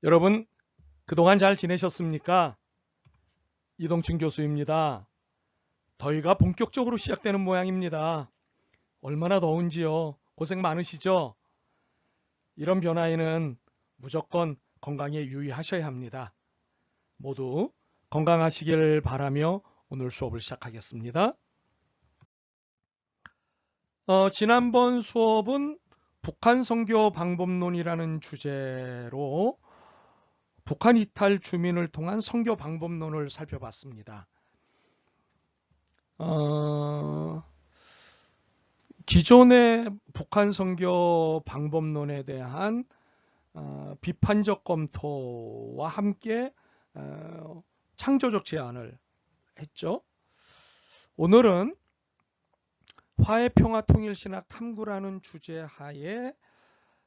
여러분, 그동안 잘 지내셨습니까? 이동춘 교수입니다. 더위가 본격적으로 시작되는 모양입니다. 얼마나 더운지요. 고생 많으시죠? 이런 변화에는 무조건 건강에 유의하셔야 합니다. 모두 건강하시길 바라며 오늘 수업을 시작하겠습니다. 지난번 수업은 북한 선교 방법론이라는 주제로 북한 이탈 주민을 통한 선교 방법론을 살펴봤습니다. 기존의 북한 선교 방법론에 대한 비판적 검토와 함께 창조적 제안을 했죠. 오늘은 화해평화통일신학 탐구라는 주제 하에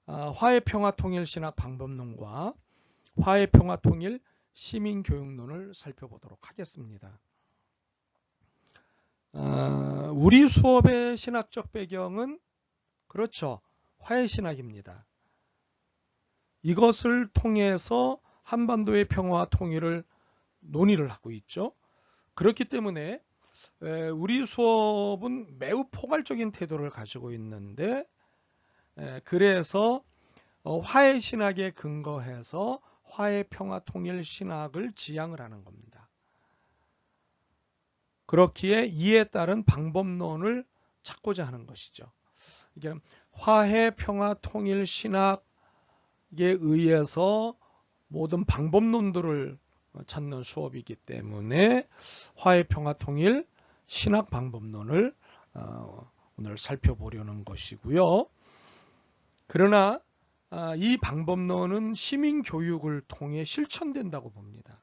화해평화통일신학 방법론과 화해평화통일 시민교육론을 살펴보도록 하겠습니다. 우리 수업의 신학적 배경은 그렇죠. 화해신학입니다. 이것을 통해서 한반도의 평화와 통일을 논의를 하고 있죠. 그렇기 때문에 우리 수업은 매우 포괄적인 태도를 가지고 있는데 그래서 화해신학에 근거해서 화해평화통일신학을 지향을 하는 겁니다. 그렇기에 이에 따른 방법론을 찾고자 하는 것이죠. 이게 화해, 평화, 통일, 신학에 의해서 모든 방법론들을 찾는 수업이기 때문에 화해, 평화, 통일, 신학 방법론을 오늘 살펴보려는 것이고요. 그러나 이 방법론은 시민교육을 통해 실천된다고 봅니다.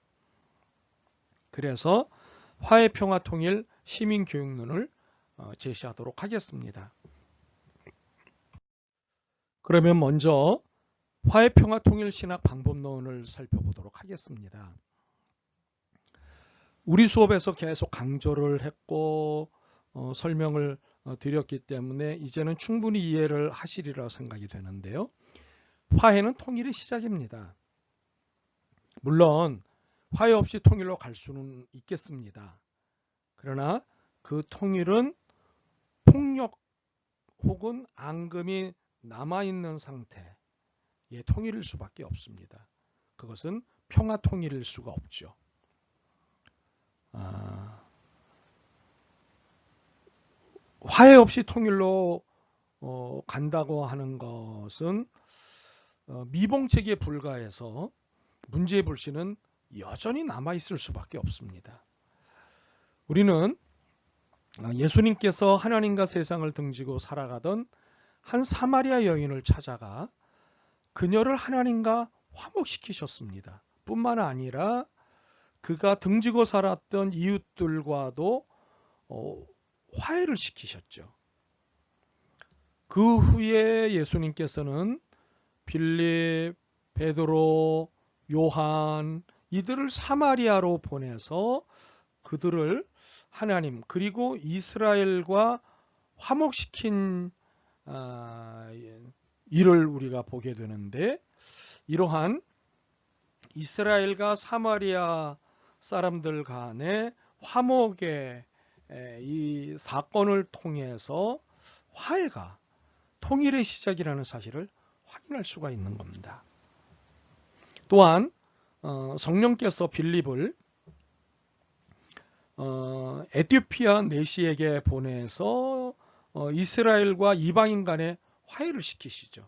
그래서 화해평화통일 시민교육론을 제시하도록 하겠습니다. 그러면 먼저 화해평화통일 신학 방법론을 살펴보도록 하겠습니다. 우리 수업에서 계속 강조를 했고 설명을 드렸기 때문에 이제는 충분히 이해를 하시리라 생각이 되는데요. 화해는 통일의 시작입니다. 물론 화해 없이 통일로 갈 수는 있겠습니다. 그러나 그 통일은 폭력 혹은 앙금이 남아있는 상태의 통일일 수밖에 없습니다. 그것은 평화 통일일 수가 없죠. 화해 없이 통일로 간다고 하는 것은 미봉책에 불과해서 문제의 불씨는 여전히 남아있을 수밖에 없습니다. 우리는 예수님께서 하나님과 세상을 등지고 살아가던 한 사마리아 여인을 찾아가 그녀를 하나님과 화목시키셨습니다. 뿐만 아니라 그가 등지고 살았던 이웃들과도 화해를 시키셨죠. 그 후에 예수님께서는 빌립, 베드로, 요한 이들을 사마리아로 보내서 그들을 하나님 그리고 이스라엘과 화목시킨 일을 우리가 보게 되는데 이러한 이스라엘과 사마리아 사람들 간의 화목의 이 사건을 통해서 화해가 통일의 시작이라는 사실을 확인할 수가 있는 겁니다. 또한 성령께서 빌립을 에티오피아 내시에게 보내서 이스라엘과 이방인 간의 화해를 시키시죠.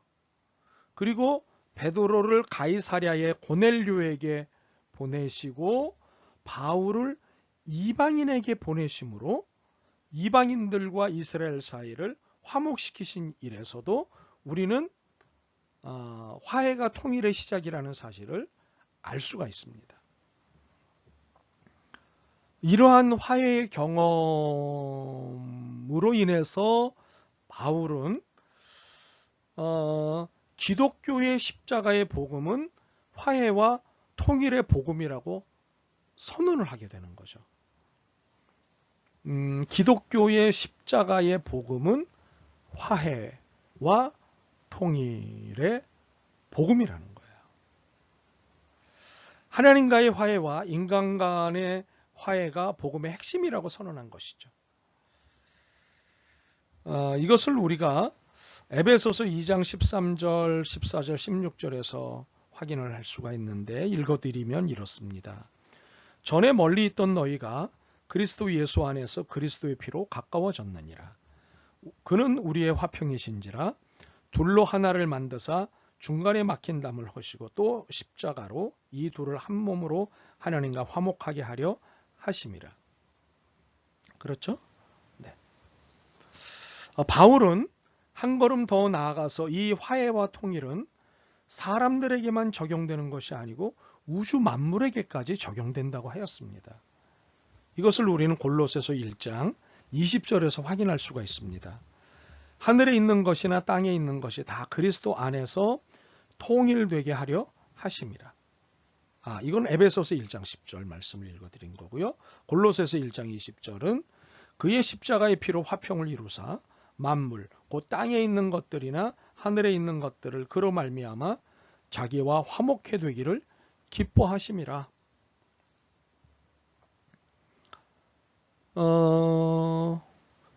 그리고 베드로를 가이사랴의 고넬료에게 보내시고 바울을 이방인에게 보내심으로 이방인들과 이스라엘 사이를 화목시키신 일에서도 우리는 화해가 통일의 시작이라는 사실을 알 수가 있습니다. 이러한 화해의 경험으로 인해서 바울은 기독교의 십자가의 복음은 화해와 통일의 복음이라고 선언을 하게 되는 거죠. 기독교의 십자가의 복음은 화해와 통일의 복음이라는 거예요. 하나님과의 화해와 인간 간의 화해가 복음의 핵심이라고 선언한 것이죠. 이것을 우리가 에베소서 2장 13절, 14절, 16절에서 확인을 할 수가 있는데 읽어드리면 이렇습니다. 전에 멀리 있던 너희가 그리스도 예수 안에서 그리스도의 피로 가까워졌느니라. 그는 우리의 화평이신지라 둘로 하나를 만드사 중간에 막힌 담을 허시고 또 십자가로 이 둘을 한 몸으로 하나님과 화목하게 하려 하심이라. 그렇죠? 네. 바울은 한 걸음 더 나아가서 이 화해와 통일은 사람들에게만 적용되는 것이 아니고 우주 만물에게까지 적용된다고 하였습니다. 이것을 우리는 골로새서 1장 20절에서 확인할 수가 있습니다. 하늘에 있는 것이나 땅에 있는 것이 다 그리스도 안에서 통일되게 하려 하심이라. 이건 에베소서 1장 10절 말씀을 읽어드린 거고요. 골로새서 1장 20절은 그의 십자가의 피로 화평을 이루사 만물, 곧 땅에 있는 것들이나 하늘에 있는 것들을 그로 말미암아 자기와 화목해 되기를 기뻐하심이라.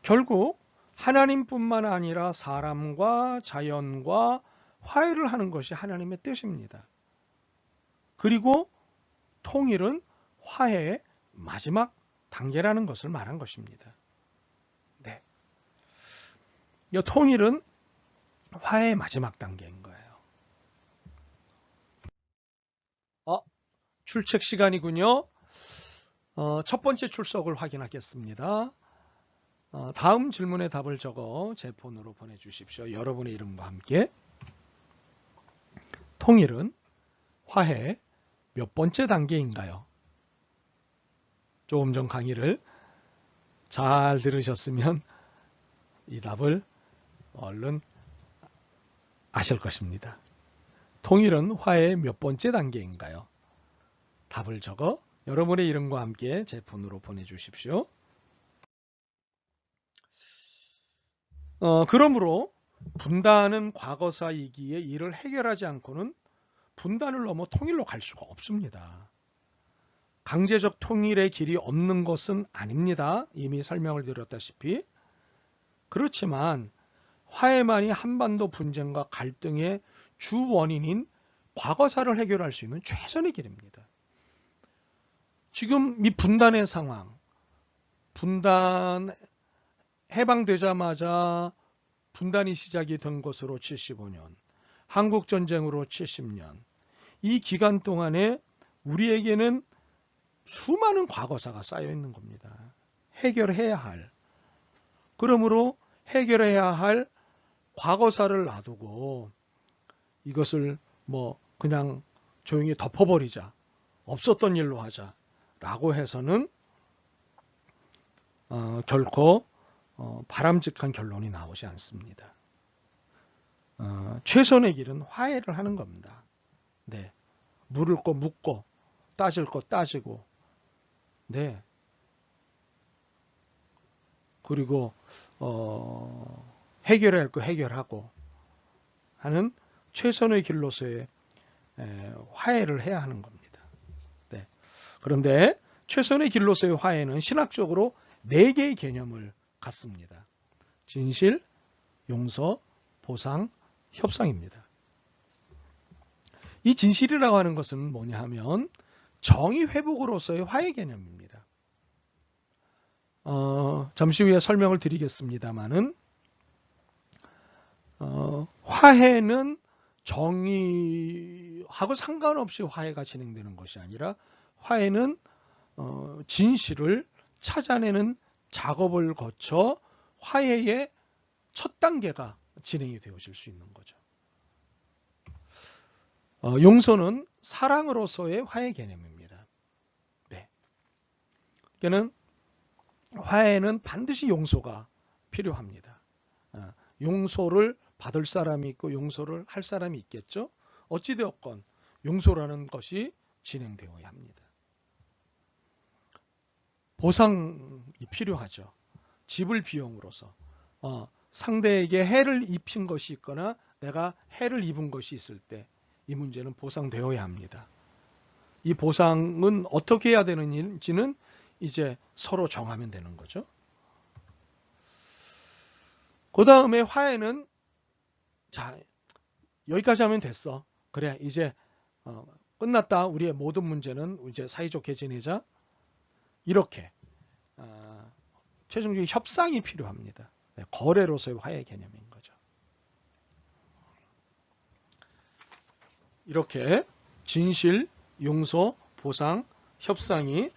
결국 하나님뿐만 아니라 사람과 자연과 화해를 하는 것이 하나님의 뜻입니다. 그리고 통일은 화해의 마지막 단계라는 것을 말한 것입니다. 네. 이 통일은 화해의 마지막 단계인 거예요. 출첵 시간이군요. 첫 번째 출석을 확인하겠습니다. 다음 질문의 답을 적어 제 폰으로 보내주십시오. 여러분의 이름과 함께. 통일은 화해 몇 번째 단계인가요? 조금 전 강의를 잘 들으셨으면 이 답을 얼른 아실 것입니다. 통일은 화해의 몇 번째 단계인가요? 답을 적어 여러분의 이름과 함께 제 폰으로 보내주십시오. 그러므로 분단은 과거사이기에 이를 해결하지 않고는 분단을 넘어 통일로 갈 수가 없습니다. 강제적 통일의 길이 없는 것은 아닙니다. 이미 설명을 드렸다시피. 그렇지만 화해만이 한반도 분쟁과 갈등의 주 원인인 과거사를 해결할 수 있는 최선의 길입니다. 지금 이 분단의 상황, 분단 해방되자마자 분단이 시작이 된 것으로 75년, 한국전쟁으로 70년, 이 기간 동안에 우리에게는 수많은 과거사가 쌓여 있는 겁니다. 해결해야 할. 그러므로 해결해야 할 과거사를 놔두고 이것을 그냥 조용히 덮어버리자. 없었던 일로 하자. 라고 해서는 결코 바람직한 결론이 나오지 않습니다. 최선의 길은 화해를 하는 겁니다. 네, 물을 거 묻고 따질 거 따지고, 네, 그리고 해결해야 할 거 해결하고 하는 최선의 길로서의 화해를 해야 하는 겁니다. 네. 그런데 최선의 길로서의 화해는 신학적으로 4개의 개념을 갖습니다. 진실, 용서, 보상, 협상입니다. 이 진실이라고 하는 것은 뭐냐 하면 정의 회복으로서의 화해 개념입니다. 잠시 후에 설명을 드리겠습니다만은 화해는 정의하고 상관없이 화해가 진행되는 것이 아니라 화해는 진실을 찾아내는 작업을 거쳐 화해의 첫 단계가 진행이 되어질 수 있는 거죠. 용서는 사랑으로서의 화해 개념입니다. 네. 그러니까 화해는 반드시 용서가 필요합니다. 용서를 받을 사람이 있고 용서를 할 사람이 있겠죠. 어찌되었건 용서라는 것이 진행되어야 합니다. 보상이 필요하죠. 지불 비용으로서 상대에게 해를 입힌 것이 있거나 내가 해를 입은 것이 있을 때 이 문제는 보상되어야 합니다. 이 보상은 어떻게 해야 되는지는 이제 서로 정하면 되는 거죠. 그 다음에 화해는 자, 여기까지 하면 됐어. 그래, 이제 끝났다. 우리의 모든 문제는 이제 사이좋게 지내자. 이렇게 최종적인 협상이 필요합니다. 네, 거래로서의 화해 개념인 거죠. 이렇게 진실, 용서, 보상, 협상이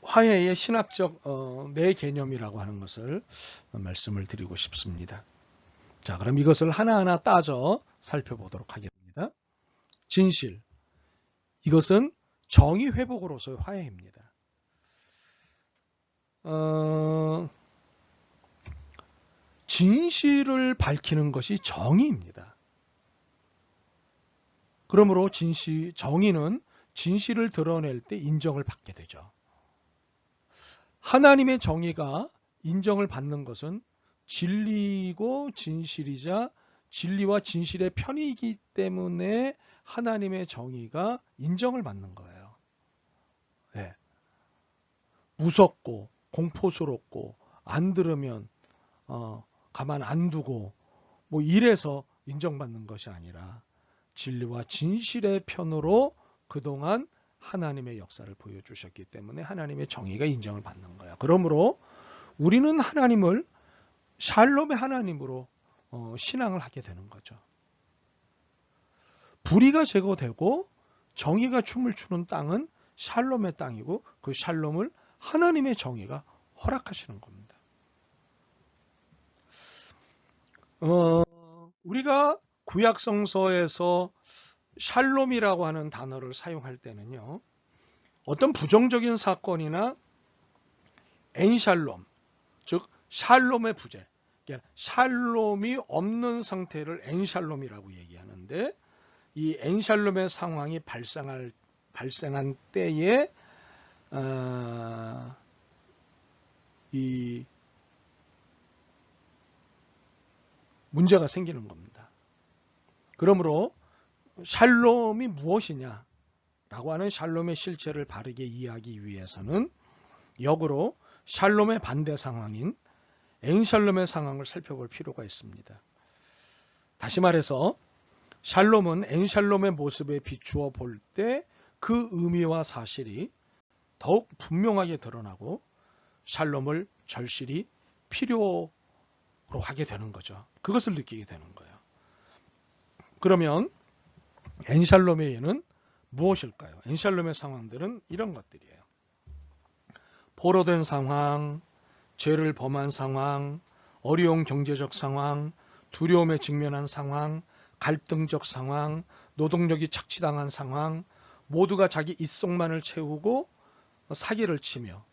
화해의 신학적 내 개념이라고 하는 것을 말씀을 드리고 싶습니다. 자, 그럼 이것을 하나하나 따져 살펴보도록 하겠습니다. 진실, 이것은 정의 회복으로서의 화해입니다. 진실을 밝히는 것이 정의입니다. 그러므로 정의는 진실을 드러낼 때 인정을 받게 되죠. 하나님의 정의가 인정을 받는 것은 진리고 진실이자 진리와 진실의 편이기 때문에 하나님의 정의가 인정을 받는 거예요. 네. 무섭고 공포스럽고 안 들으면 가만 안 두고 뭐 이래서 인정받는 것이 아니라 진리와 진실의 편으로 그동안 하나님의 역사를 보여주셨기 때문에 하나님의 정의가 인정을 받는 거야. 그러므로 우리는 하나님을 샬롬의 하나님으로 신앙을 하게 되는 거죠. 불의가 제거되고 정의가 춤을 추는 땅은 샬롬의 땅이고 그 샬롬을 하나님의 정의가 허락하시는 겁니다. 우리가 구약성서에서 샬롬이라고 하는 단어를 사용할 때는요, 어떤 부정적인 사건이나 엔샬롬, 즉 샬롬의 부재, 샬롬이 없는 상태를 엔샬롬이라고 얘기하는데, 이 엔샬롬의 상황이 발생한 때에 이 문제가 생기는 겁니다. 그러므로 샬롬이 무엇이냐 라고 하는 샬롬의 실체를 바르게 이해하기 위해서는 역으로 샬롬의 반대 상황인 엔샬롬의 상황을 살펴볼 필요가 있습니다. 다시 말해서 샬롬은 엔샬롬의 모습에 비추어 볼 때 그 의미와 사실이 더욱 분명하게 드러나고 샬롬을 절실히 필요로 하게 되는 거죠. 그것을 느끼게 되는 거예요. 그러면 엔샬롬의 예는 무엇일까요? 엔샬롬의 상황들은 이런 것들이에요. 포로된 상황, 죄를 범한 상황, 어려운 경제적 상황, 두려움에 직면한 상황, 갈등적 상황, 노동력이 착취당한 상황, 모두가 자기 입속만을 채우고 사기를 치며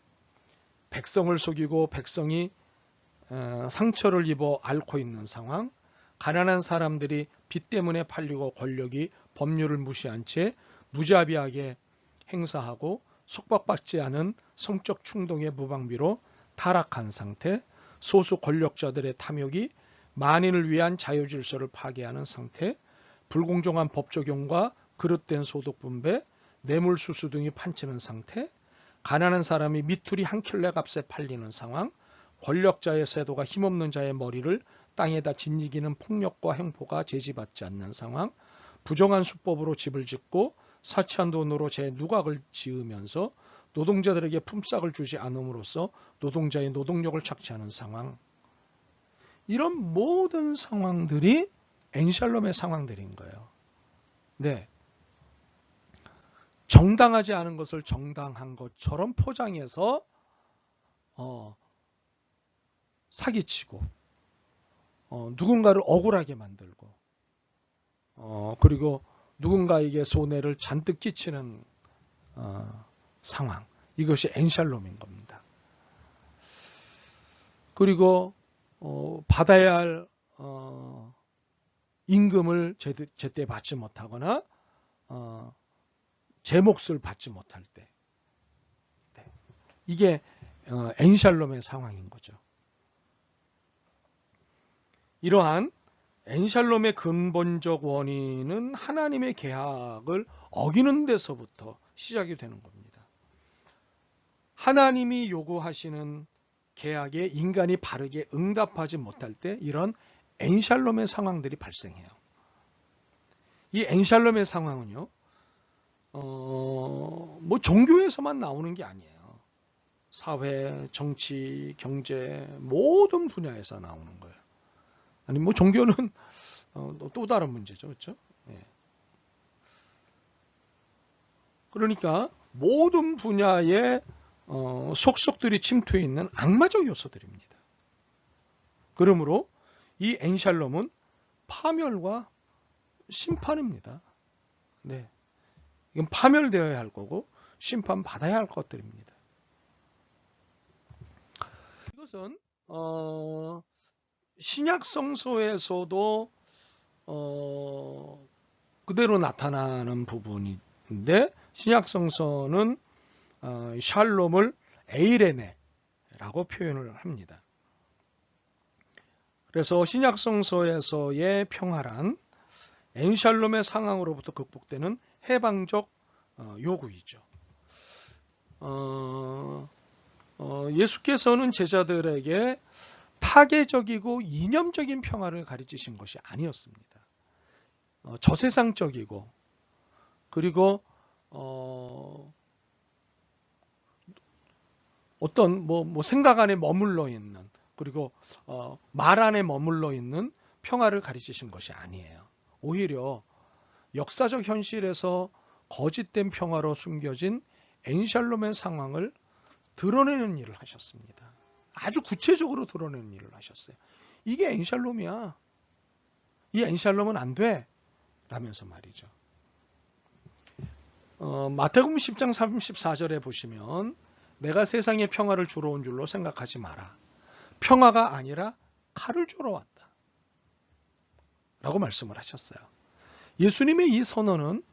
백성을 속이고 백성이 상처를 입어 앓고 있는 상황, 가난한 사람들이 빚 때문에 팔리고 권력이 법률을 무시한 채 무자비하게 행사하고 속박받지 않은 성적 충동의 무방비로 타락한 상태, 소수 권력자들의 탐욕이 만인을 위한 자유질서를 파괴하는 상태, 불공정한 법 적용과 그릇된 소득 분배, 뇌물수수 등이 판치는 상태, 가난한 사람이 미투리 한 켤레 값에 팔리는 상황, 권력자의 세도가 힘없는 자의 머리를 땅에다 짓이기는 폭력과 횡포가 제지받지 않는 상황, 부정한 수법으로 집을 짓고 사치한 돈으로 제 누각을 지으면서 노동자들에게 품삯을 주지 않음으로써 노동자의 노동력을 착취하는 상황, 이런 모든 상황들이 엔샬롬의 상황들인 거예요. 네. 정당하지 않은 것을 정당한 것처럼 포장해서 사기치고 누군가를 억울하게 만들고 그리고 누군가에게 손해를 잔뜩 끼치는 상황, 이것이 엔샬롬인 겁니다. 그리고 받아야 할 임금을 제때 받지 못하거나 제 몫을 받지 못할 때, 이게 엔샬롬의 상황인 거죠. 이러한 엔샬롬의 근본적 원인은 하나님의 계약을 어기는 데서부터 시작이 되는 겁니다. 하나님이 요구하시는 계약에 인간이 바르게 응답하지 못할 때 이런 엔샬롬의 상황들이 발생해요. 이 엔샬롬의 상황은요, 뭐 종교에서만 나오는 게 아니에요. 사회, 정치, 경제 모든 분야에서 나오는 거예요. 아니 뭐 종교는 또 다른 문제죠, 그렇죠? 예. 그러니까 모든 분야에 속속들이 침투해 있는 악마적 요소들입니다. 그러므로 이 엔샬롬은 파멸과 심판입니다. 네, 이건 파멸되어야 할 거고 심판받아야 할 것들입니다. 이것은 신약 성서에서도 그대로 나타나는 부분인데 신약 성서는 샬롬을 에이레네라고 표현을 합니다. 그래서 신약 성서에서의 평화란 엔샬롬의 상황으로부터 극복되는 해방적 요구이죠. 예수께서는 제자들에게 타계적이고 이념적인 평화를 가르치신 것이 아니었습니다. 저세상적이고 그리고 어떤 뭐 생각 안에 머물러 있는 그리고 말 안에 머물러 있는 평화를 가르치신 것이 아니에요. 오히려 역사적 현실에서 거짓된 평화로 숨겨진 엔샬롬의 상황을 드러내는 일을 하셨습니다. 아주 구체적으로 드러내는 일을 하셨어요. 이게 엔샬롬이야. 이 엔샬롬은 안 돼. 라면서 말이죠. 마태복음 10장 34절에 보시면 내가 세상에 평화를 주러 온 줄로 생각하지 마라. 평화가 아니라 칼을 주러 왔다. 라고 말씀을 하셨어요. 예수님의 이 선언은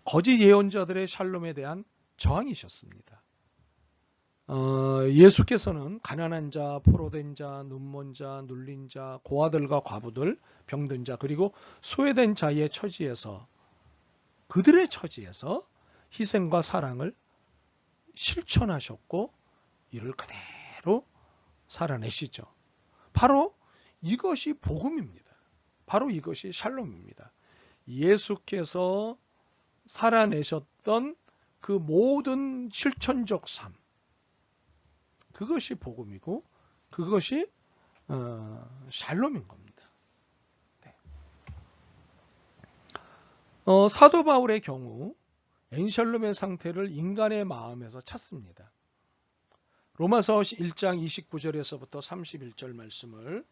거짓 예언자들의 샬롬에 대한 저항이셨습니다. 예수께서는 가난한 자, 포로된 자, 눈먼 자, 눌린 자, 고아들과 과부들, 병든 자, 그리고 소외된 자의 처지에서 그들의 처지에서 희생과 사랑을 실천하셨고 이를 그대로 살아내시죠. 바로 이것이 복음입니다. 바로 이것이 샬롬입니다. 예수께서 살아내셨던 그 모든 실천적 삶, 그것이 복음이고 그것이 샬롬인 겁니다. 네. 사도 바울의 경우 엔샬롬의 상태를 인간의 마음에서 찾습니다. 로마서 1장 29절에서부터 31절 말씀을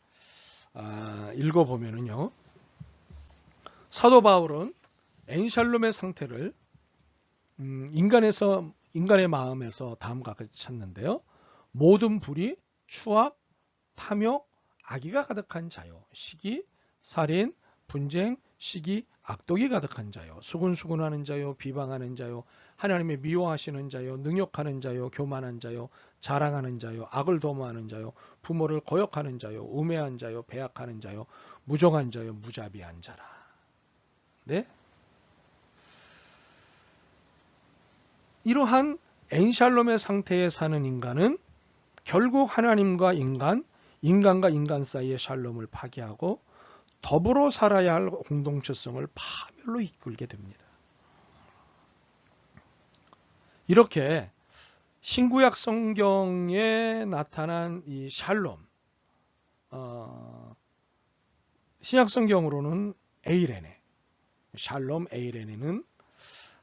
읽어보면요. 사도 바울은 엔샬롬의 상태를 인간의 마음에서 다음과 같이 찾는데요. 모든 불의, 추악, 탐욕, 악의가 가득한 자요. 시기, 살인, 분쟁, 시기, 악독이 가득한 자요. 수군수군하는 자요. 비방하는 자요. 하나님의 미워하시는 자요. 능욕하는 자요. 교만한 자요. 자랑하는 자요. 악을 도모하는 자요. 부모를 거역하는 자요. 우매한 자요. 배약하는 자요. 무정한 자요. 무자비한 자라. 네? 이러한 엔샬롬의 상태에 사는 인간은 결국 하나님과 인간과 인간 사이의 샬롬을 파괴하고 더불어 살아야 할 공동체성을 파멸로 이끌게 됩니다. 이렇게 신구약 성경에 나타난 이 샬롬, 신약 성경으로는 에이레네, 샬롬 에이레네는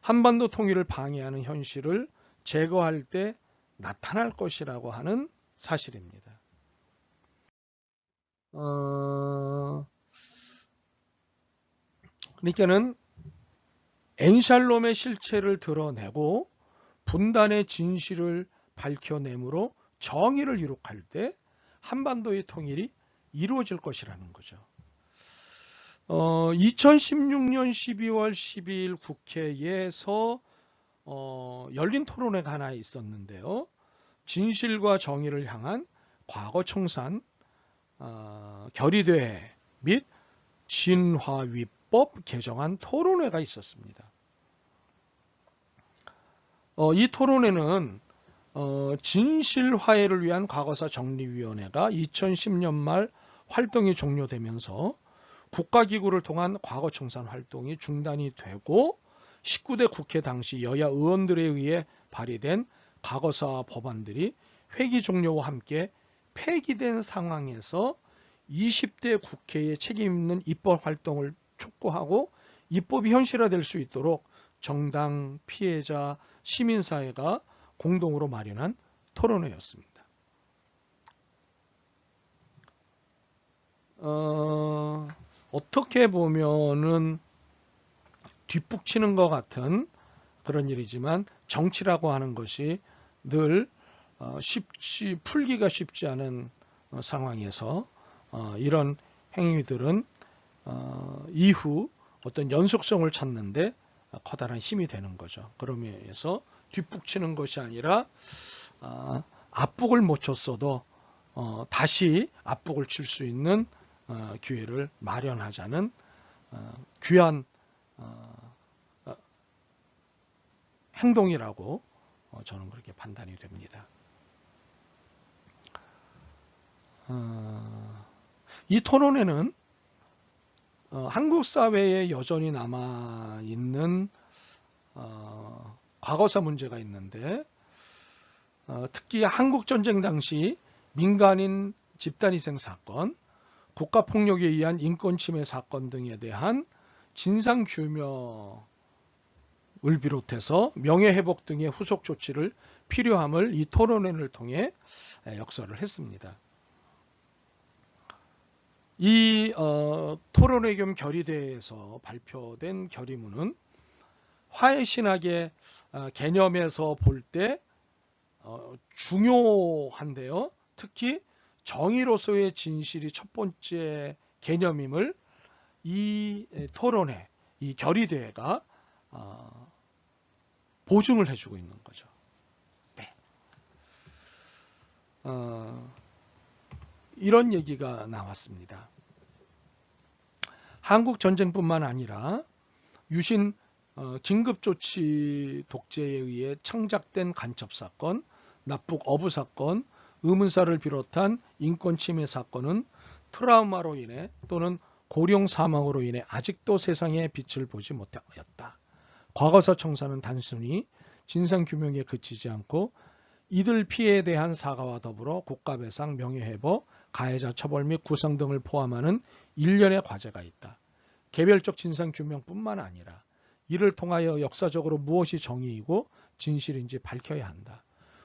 한반도 통일을 방해하는 현실을 제거할 때 나타날 것이라고 하는 사실입니다. 그러니까는 엔샬롬의 실체를 드러내고 분단의 진실을 밝혀내므로 정의를 이룩할 때 한반도의 통일이 이루어질 것이라는 거죠. 2016년 12월 12일 국회에서 열린 토론회가 하나 있었는데요. 진실과 정의를 향한 과거 청산 결의대회 및 진화위법 개정안 토론회가 있었습니다. 이 토론회는 진실화해를 위한 과거사 정리위원회가 2010년 말 활동이 종료되면서 국가기구를 통한 과거청산 활동이 중단이 되고 19대 국회 당시 여야 의원들에 의해 발의된 과거사 법안들이 회기 종료와 함께 폐기된 상황에서 20대 국회의 책임 있는 입법 활동을 촉구하고 입법이 현실화될 수 있도록 정당, 피해자, 시민사회가 공동으로 마련한 토론회였습니다. 어떻게 보면은 뒷북치는 것 같은 그런 일이지만 정치라고 하는 것이 늘 풀기가 쉽지 않은 상황에서 이런 행위들은 이후 어떤 연속성을 찾는데 커다란 힘이 되는 거죠. 그러면서 뒷북치는 것이 아니라 앞북을 못 쳤어도 다시 앞북을 칠 수 있는 기회를 마련하자는 귀한 행동이라고 저는 그렇게 판단이 됩니다. 이 토론회는 한국 사회에 여전히 남아있는 과거사 문제가 있는데 특히 한국전쟁 당시 민간인 집단희생 사건, 국가폭력에 의한 인권침해 사건 등에 대한 진상규명을 비롯해서 명예회복 등의 후속 조치를 필요함을 이 토론회를 통해 역설을 했습니다. 이 토론회 겸 결의대회에서 발표된 결의문은 화해신학의 개념에서 볼 때 중요한데요. 특히 정의로서의 진실이 첫 번째 개념임을 이 토론회, 이 결의대회가 보증을 해주고 있는 거죠. 네. 이런 얘기가 나왔습니다. 한국 전쟁뿐만 아니라 유신 긴급조치 독재에 의해 창작된 간첩사건, 납북 어부 사건, 의문사를 비롯한 인권침해 사건은 트라우마로 인해 또는 고령 사망으로 인해 아직도 세상에 빛을 보지 못하였다. 과거사 청산은 단순히 진상규명에 그치지 않고 이들 피해에 대한 사과와 더불어 국가배상, 명예회복, 가해자 처벌 및 구상 등을 포함하는 일련의 과제가 있다. 개별적 진상규명뿐만 아니라 이를 통하여 역사적으로 무엇이 정의이고 진실인지 밝혀야 한다.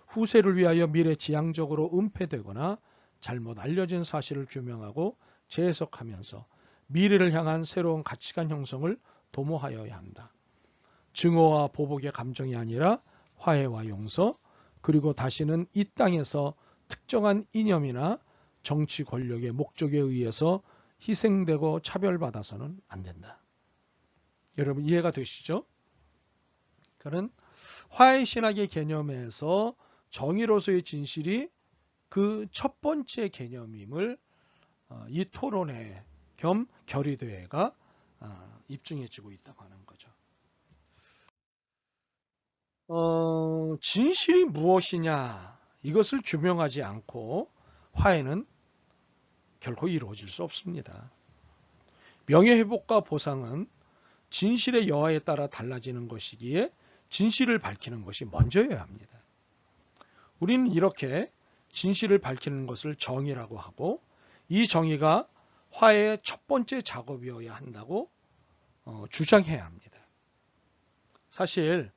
후세를 위하여 미래지향적으로 은폐되거나 잘못 알려진 사실을 규명하고 재해석하면서 미래를 향한 새로운 가치관 형성을 도모하여야 한다. 증오와 보복의 감정이 아니라 화해와 용서, 그리고 다시는 이 땅에서 특정한 이념이나 정치 권력의 목적에 의해서 희생되고 차별받아서는 안 된다. 여러분 이해가 되시죠? 그는 화해신학의 개념에서 정의로서의 진실이 그 첫 번째 개념임을 이 토론회 겸 결의대회가 입증해주고 있다고 하는 거죠. 진실이 무엇이냐 이것을 규명하지 않고 화해는 결코 이루어질 수 없습니다. 명예회복과 보상은 진실의 여하에 따라 달라지는 것이기에 진실을 밝히는 것이 먼저여야 합니다. 우리는 이렇게 진실을 밝히는 것을 정의라고 하고 이 정의가 화해의 첫 번째 작업이어야 한다고 주장해야 합니다. 사실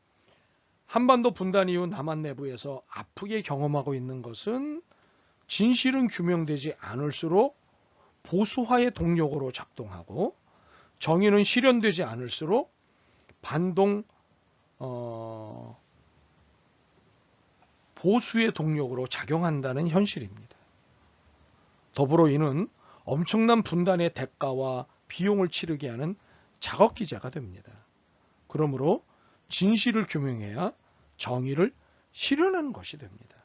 한반도 분단 이후 남한 내부에서 아프게 경험하고 있는 것은 진실은 규명되지 않을수록 보수화의 동력으로 작동하고 정의는 실현되지 않을수록 반동 보수의 동력으로 작용한다는 현실입니다. 더불어 이는 엄청난 분단의 대가와 비용을 치르게 하는 작업기제가 됩니다. 그러므로 진실을 규명해야 정의를 실현하는 것이 됩니다.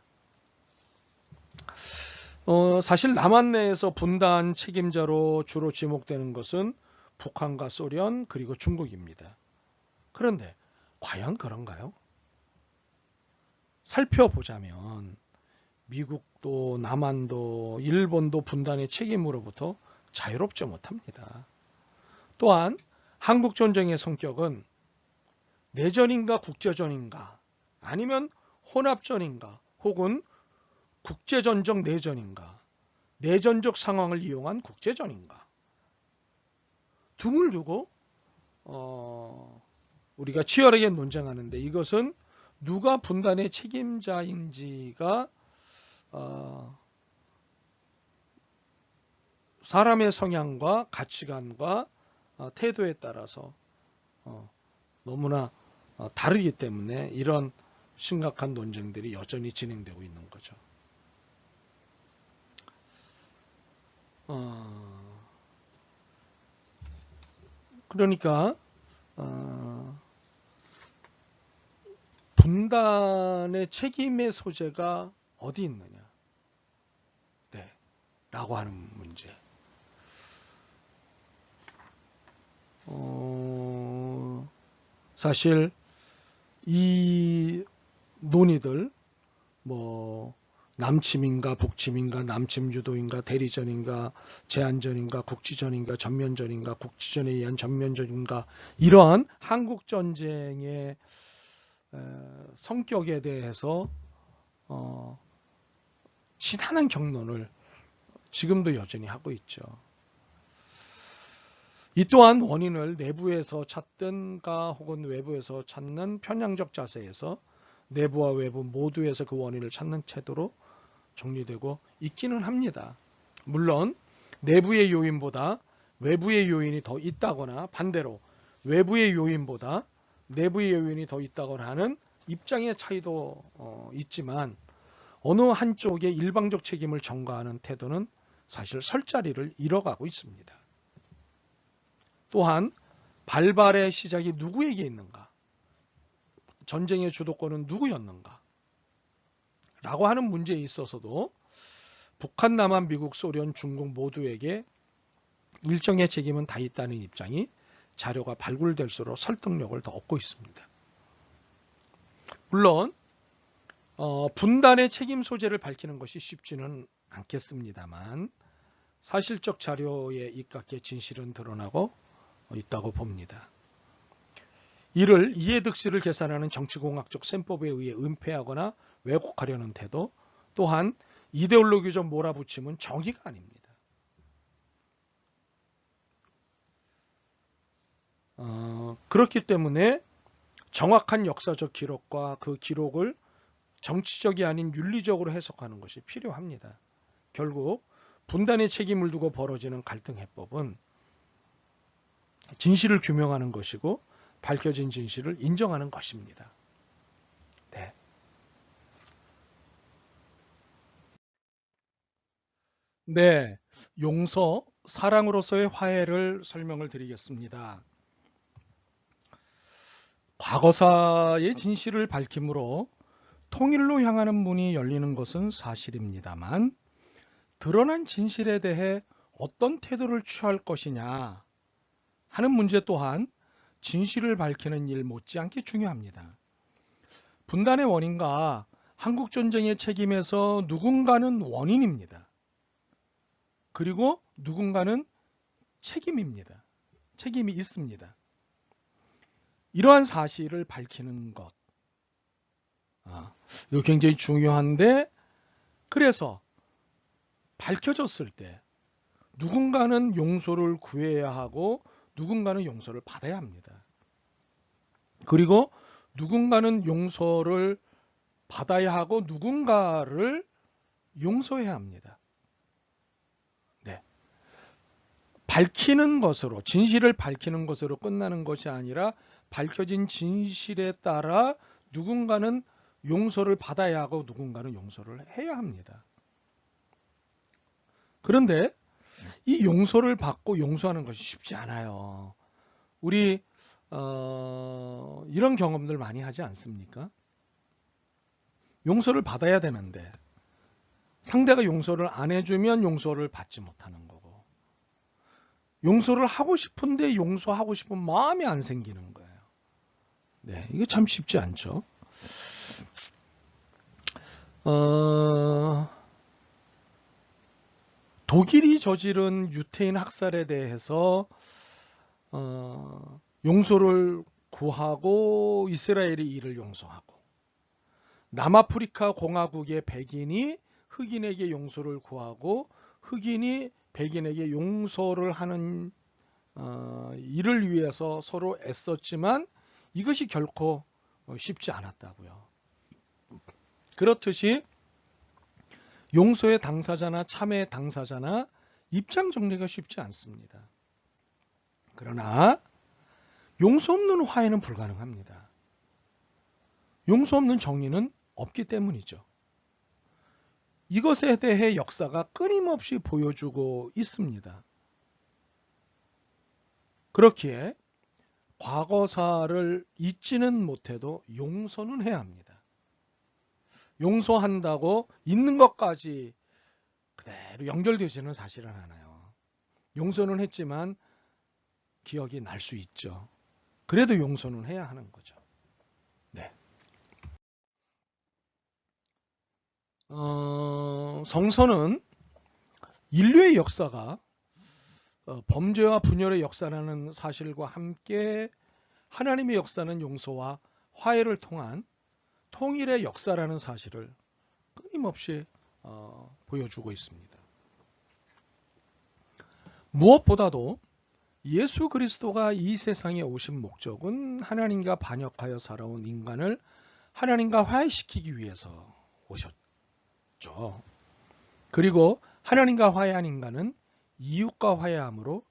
사실 남한 내에서 분단 책임자로 주로 지목되는 것은 북한과 소련 그리고 중국입니다. 그런데 과연 그런가요? 살펴보자면 미국도 남한도 일본도 분단의 책임으로부터 자유롭지 못합니다. 또한 한국전쟁의 성격은 내전인가 국제전인가 아니면 혼합전인가 혹은 국제전적 내전인가 내전적 상황을 이용한 국제전인가 등을 두고 우리가 치열하게 논쟁하는데 이것은 누가 분단의 책임자인지가 사람의 성향과 가치관과 태도에 따라서 너무나 다르기 때문에 이런 심각한 논쟁들이 여전히 진행되고 있는 거죠. 그러니까 분단의 책임의 소재가 어디 있느냐, 네, 라고 하는 문제. 사실 이 논의들 뭐 남침인가 북침인가 남침유도인가 대리전인가 제한전인가 국지전인가 전면전인가 국지전에 의한 전면전인가 이러한 한국전쟁의 성격에 대해서 신한한 경론을 지금도 여전히 하고 있죠. 이 또한 원인을 내부에서 찾든가 혹은 외부에서 찾는 편향적 자세에서 내부와 외부 모두에서 그 원인을 찾는 태도로 정리되고 있기는 합니다. 물론 내부의 요인보다 외부의 요인이 더 있다거나 반대로 외부의 요인보다 내부의 요인이 더 있다거나 하는 입장의 차이도 있지만 어느 한쪽의 일방적 책임을 전가하는 태도는 사실 설 자리를 잃어가고 있습니다. 또한 발발의 시작이 누구에게 있는가? 전쟁의 주도권은 누구였는가? 라고 하는 문제에 있어서도 북한, 남한, 미국, 소련, 중국 모두에게 일정의 책임은 다 있다는 입장이 자료가 발굴될수록 설득력을 더 얻고 있습니다. 물론 분단의 책임 소재를 밝히는 것이 쉽지는 않겠습니다만 사실적 자료에 입각해 진실은 드러나고 있다고 봅니다. 이를 이해득실을 계산하는 정치공학적 셈법에 의해 은폐하거나 왜곡하려는 태도 또한 이데올로기적 몰아붙임은 정의가 아닙니다. 그렇기 때문에 정확한 역사적 기록과 그 기록을 정치적이 아닌 윤리적으로 해석하는 것이 필요합니다. 결국 분단의 책임을 두고 벌어지는 갈등 해법은 진실을 규명하는 것이고 밝혀진 진실을 인정하는 것입니다. 네. 네, 용서, 사랑으로서의 화해를 설명을 드리겠습니다. 과거사의 진실을 밝힘으로 통일로 향하는 문이 열리는 것은 사실입니다만 드러난 진실에 대해 어떤 태도를 취할 것이냐 하는 문제 또한 진실을 밝히는 일 못지않게 중요합니다. 분단의 원인과 한국전쟁의 책임에서 누군가는 원인입니다. 그리고 누군가는 책임입니다. 책임이 있습니다. 이러한 사실을 밝히는 것. 이거 굉장히 중요한데 그래서 밝혀졌을 때 누군가는 용서를 구해야 하고 누군가는 용서를 받아야 합니다. 그리고 누군가는 용서를 받아야 하고 누군가를 용서해야 합니다. 네. 밝히는 것으로 진실을 밝히는 것으로 끝나는 것이 아니라 밝혀진 진실에 따라 누군가는 용서를 받아야 하고 누군가는 용서를 해야 합니다. 그런데 이 용서를 받고 용서하는 것이 쉽지 않아요. 우리 이런 경험들 많이 하지 않습니까? 용서를 받아야 되는데 상대가 용서를 안 해주면 용서를 받지 못하는 거고 용서를 하고 싶은데 용서하고 싶은 마음이 안 생기는 거예요. 네, 이게 참 쉽지 않죠. 독일이 저지른 유태인 학살에 대해서 용서를 구하고 이스라엘이 이를 용서하고, 남아프리카 공화국의 백인이 흑인에게 용서를 구하고 흑인이 백인에게 용서를 하는 이를 위해서 서로 애썼지만 이것이 결코 쉽지 않았다고요. 그렇듯이 용서의 당사자나 참회의 당사자나 입장 정리가 쉽지 않습니다. 그러나 용서 없는 화해는 불가능합니다. 용서 없는 정의는 없기 때문이죠. 이것에 대해 역사가 끊임없이 보여주고 있습니다. 그렇기에 과거사를 잊지는 못해도 용서는 해야 합니다. 용서한다고 있는 것까지 그대로 연결되지는 사실은 않아요. 용서는 했지만 기억이 날 수 있죠. 그래도 용서는 해야 하는 거죠. 네. 성서는 인류의 역사가 범죄와 분열의 역사라는 사실과 함께 하나님의 역사는 용서와 화해를 통한 통일의 역사라는 사실을 끊임없이 보여주고 있습니다. 무엇보다도 예수 그리스도가 이 세상에 오신 목적은 하나님과 반역하여 살아온 인간을 하나님과 화해시키기 위해서 오셨죠. 그리고 하나님과 화해한 인간은 이웃과 화해함으로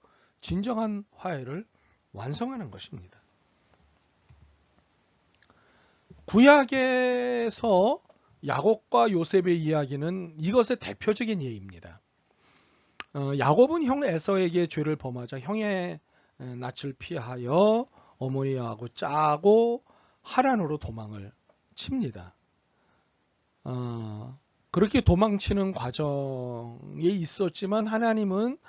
진정한 화해를 완성하는 것입니다. 구약에서 야곱과 요셉의 이야기는 이것의 대표적인 예입니다. 야곱은 형 에서에게 죄를 범하자 형의 낯을 피하여 어머니하고 짜고 하란으로 도망을 칩니다. 그렇게 도망치는 과정에 있었지만 하나님은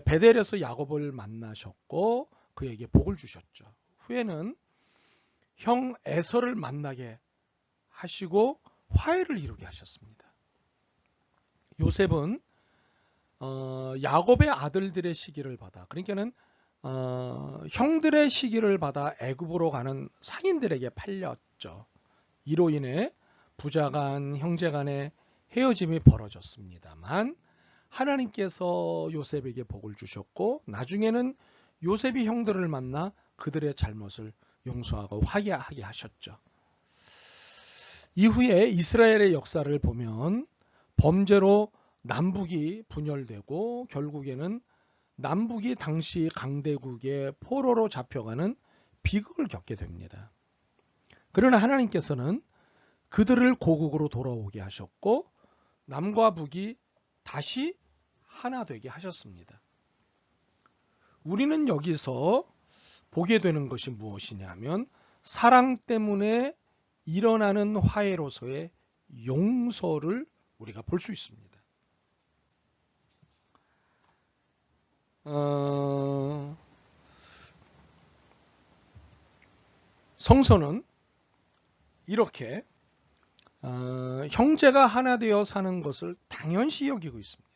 베델에서 야곱을 만나셨고 그에게 복을 주셨죠. 후에는 형 에서를 만나게 하시고 화해를 이루게 하셨습니다. 요셉은 야곱의 아들들의 시기를 받아, 그러니까는 형들의 시기를 받아 애굽으로 가는 상인들에게 팔렸죠. 이로 인해 부자간 형제간의 헤어짐이 벌어졌습니다만 하나님께서 요셉에게 복을 주셨고 나중에는 요셉이 형들을 만나 그들의 잘못을 용서하고 화해하게 하셨죠. 이후에 이스라엘의 역사를 보면 범죄로 남북이 분열되고 결국에는 남북이 당시 강대국의 포로로 잡혀가는 비극을 겪게 됩니다. 그러나 하나님께서는 그들을 고국으로 돌아오게 하셨고 남과 북이 다시 하나 되게 하셨습니다. 우리는 여기서 보게 되는 것이 무엇이냐면 사랑 때문에 일어나는 화해로서의 용서를 우리가 볼 수 있습니다. 성서는 이렇게 형제가 하나 되어 사는 것을 당연시 여기고 있습니다.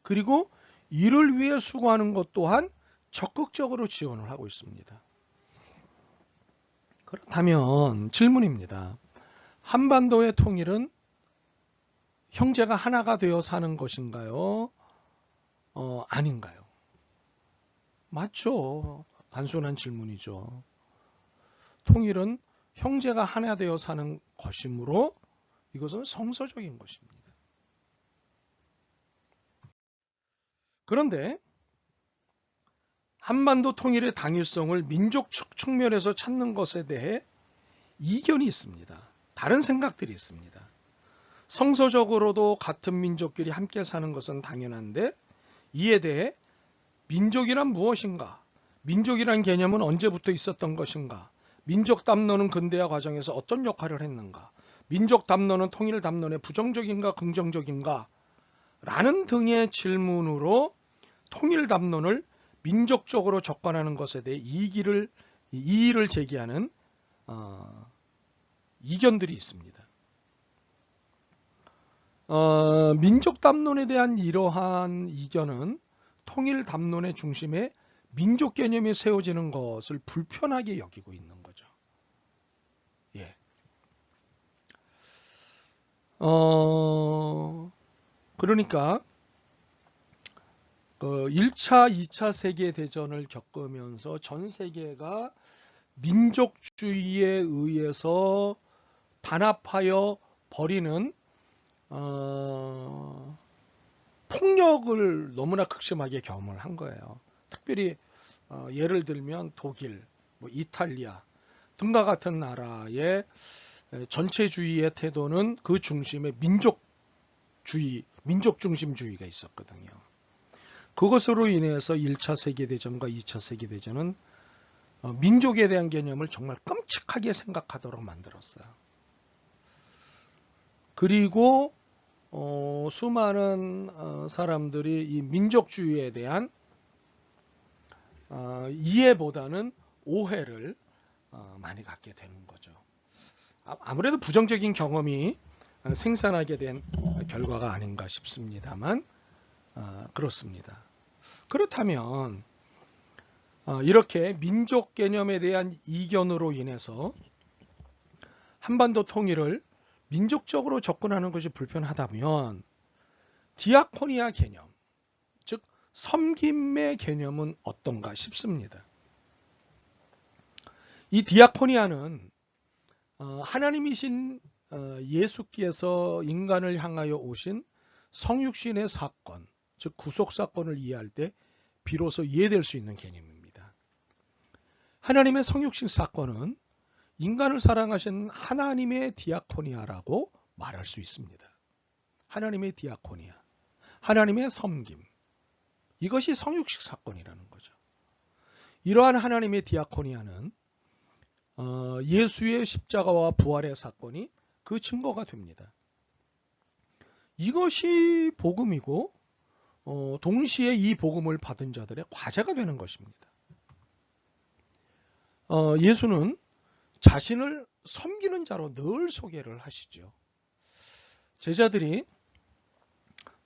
그리고 이를 위해 수고하는 것 또한 적극적으로 지원을 하고 있습니다. 그렇다면 질문입니다. 한반도의 통일은 형제가 하나가 되어 사는 것인가요? 아닌가요? 맞죠. 단순한 질문이죠. 통일은 형제가 하나 되어 사는 것이므로 이것은 성서적인 것입니다. 그런데 한반도 통일의 당위성을 민족 측면에서 찾는 것에 대해 이견이 있습니다. 다른 생각들이 있습니다. 성서적으로도 같은 민족끼리 함께 사는 것은 당연한데 이에 대해 민족이란 무엇인가? 민족이란 개념은 언제부터 있었던 것인가? 민족 담론은 근대화 과정에서 어떤 역할을 했는가? 민족 담론은 통일 담론에 부정적인가 긍정적인가? 라는 등의 질문으로 통일 담론을 민족적으로 접근하는 것에 대해 이의를 제기하는 이견들이 있습니다. 민족 담론에 대한 이러한 이견은 통일 담론의 중심에 민족 개념이 세워지는 것을 불편하게 여기고 있는 거죠. 예. 그러니까 1차, 2차 세계대전을 겪으면서 전 세계가 민족주의에 의해서 단합하여 벌이는 폭력을 너무나 극심하게 경험을 한 거예요. 특별히 예를 들면 독일, 이탈리아 등과 같은 나라의 전체주의의 태도는 그 중심에 민족 중심주의가 있었거든요. 그것으로 인해서 1차 세계대전과 2차 세계대전은 민족에 대한 개념을 정말 끔찍하게 생각하도록 만들었어요. 그리고 수많은 사람들이 이 민족주의에 대한 이해보다는 오해를 많이 갖게 되는 거죠. 아무래도 부정적인 경험이 생산하게 된 결과가 아닌가 싶습니다만 그렇습니다. 그렇다면 이렇게 민족 개념에 대한 이견으로 인해서 한반도 통일을 민족적으로 접근하는 것이 불편하다면 디아코니아 개념, 즉 섬김의 개념은 어떤가 싶습니다. 이 디아코니아는 하나님이신 예수께서 인간을 향하여 오신 성육신의 사건, 즉 구속사건을 이해할 때 비로소 이해될 수 있는 개념입니다. 하나님의 성육신 사건은 인간을 사랑하신 하나님의 디아코니아라고 말할 수 있습니다. 하나님의 디아코니아, 하나님의 섬김, 이것이 성육신 사건이라는 거죠. 이러한 하나님의 디아코니아는 예수의 십자가와 부활의 사건이 그 증거가 됩니다. 이것이 복음이고 동시에 이 복음을 받은 자들의 과제가 되는 것입니다. 예수는 자신을 섬기는 자로 늘 소개를 하시죠. 제자들이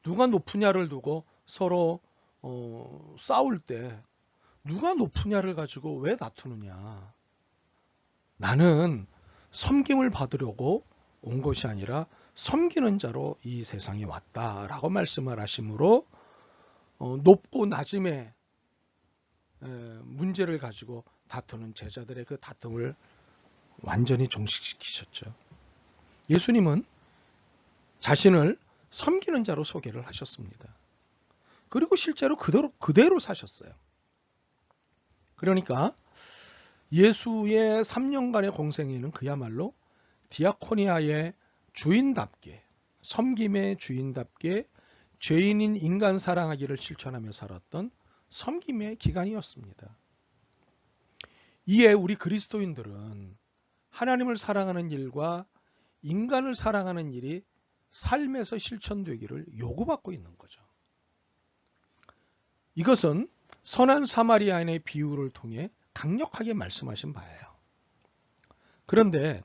누가 높으냐를 두고 서로 싸울 때 누가 높으냐를 가지고 왜 다투느냐. 나는 섬김을 받으려고 온 것이 아니라 섬기는 자로 이 세상에 왔다라고 말씀을 하시므로 높고 낮음의 문제를 가지고 다투는 제자들의 그 다툼을 완전히 종식시키셨죠. 예수님은 자신을 섬기는 자로 소개를 하셨습니다. 그리고 실제로 그대로 사셨어요. 그러니까 예수의 3년간의 공생애는 그야말로 디아코니아의 주인답게, 섬김의 주인답게 죄인인 인간 사랑하기를 실천하며 살았던 섬김의 기간이었습니다. 이에 우리 그리스도인들은 하나님을 사랑하는 일과 인간을 사랑하는 일이 삶에서 실천되기를 요구받고 있는 거죠. 이것은 선한 사마리아인의 비유를 통해 강력하게 말씀하신 바예요. 그런데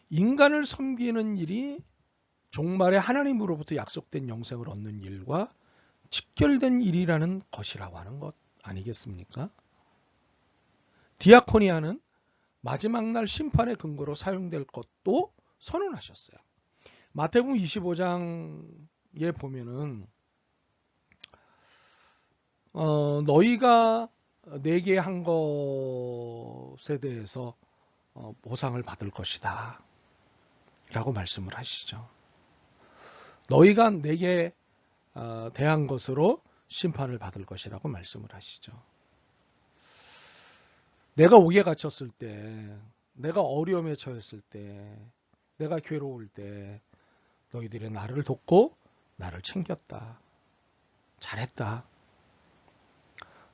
인간을 섬기는 일이 종말에 하나님으로부터 약속된 영생을 얻는 일과 직결된 일이라는 것이라고 하는 것 아니겠습니까? 디아코니아는 마지막 날 심판의 근거로 사용될 것도 선언하셨어요. 마태복음 25장에 보면은 너희가 내게 한 것에 대해서 보상을 받을 것이다 라고 말씀을 하시죠. 너희가 내게 대한 것으로 심판을 받을 것이라고 말씀을 하시죠. 내가 옥에 갇혔을 때, 내가 어려움에 처했을 때, 내가 괴로울 때 너희들이 나를 돕고 나를 챙겼다. 잘했다.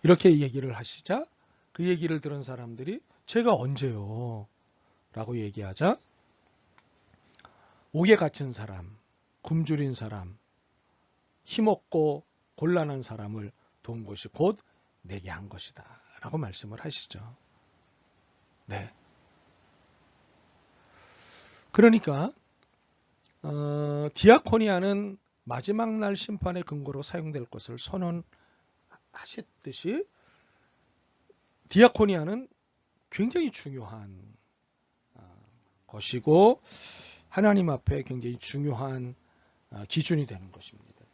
이렇게 얘기를 하시자 그 얘기를 들은 사람들이 제가 언제요? 라고 얘기하자 옥에 갇힌 사람, 굶주린 사람, 힘없고 곤란한 사람을 도운 것이 곧 내게 한 것이다 라고 말씀을 하시죠. 네. 그러니까 디아코니아는 마지막 날 심판의 근거로 사용될 것을 선언하셨듯이 디아코니아는 굉장히 중요한 것이고 하나님 앞에 굉장히 중요한 기준이 되는 것입니다.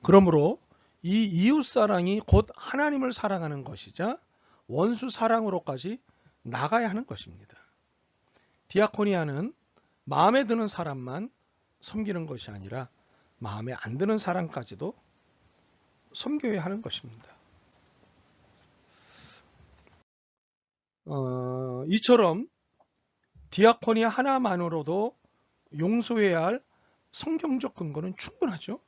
그러므로 이 이웃사랑이 곧 하나님을 사랑하는 것이자 원수 사랑으로까지 나가야 하는 것입니다. 디아코니아는 마음에 드는 사람만 섬기는 것이 아니라 마음에 안 드는 사람까지도 섬겨야 하는 것입니다. 이처럼 디아코니아 하나만으로도 용서해야 할 성경적 근거는 충분하죠.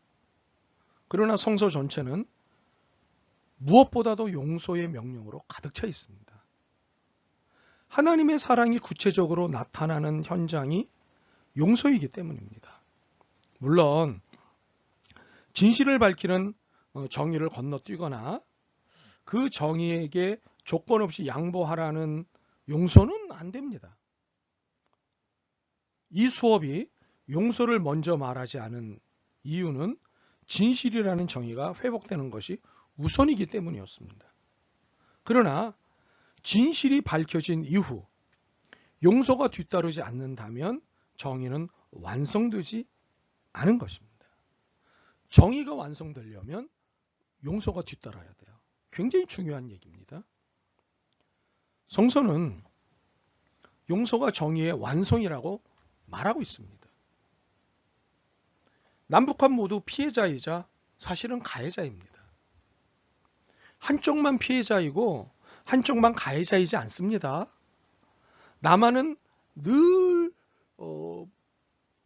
그러나 성서 전체는 무엇보다도 용서의 명령으로 가득 차 있습니다. 하나님의 사랑이 구체적으로 나타나는 현장이 용서이기 때문입니다. 물론 진실을 밝히는 정의를 건너뛰거나 그 정의에게 조건 없이 양보하라는 용서는 안 됩니다. 이 수업이 용서를 먼저 말하지 않은 이유는 진실이라는 정의가 회복되는 것이 우선이기 때문이었습니다. 그러나 진실이 밝혀진 이후 용서가 뒤따르지 않는다면 정의는 완성되지 않은 것입니다. 정의가 완성되려면 용서가 뒤따라야 돼요. 굉장히 중요한 얘기입니다. 성서는 용서가 정의의 완성이라고 말하고 있습니다. 남북한 모두 피해자이자 사실은 가해자입니다. 한쪽만 피해자이고 한쪽만 가해자이지 않습니다. 남한은 늘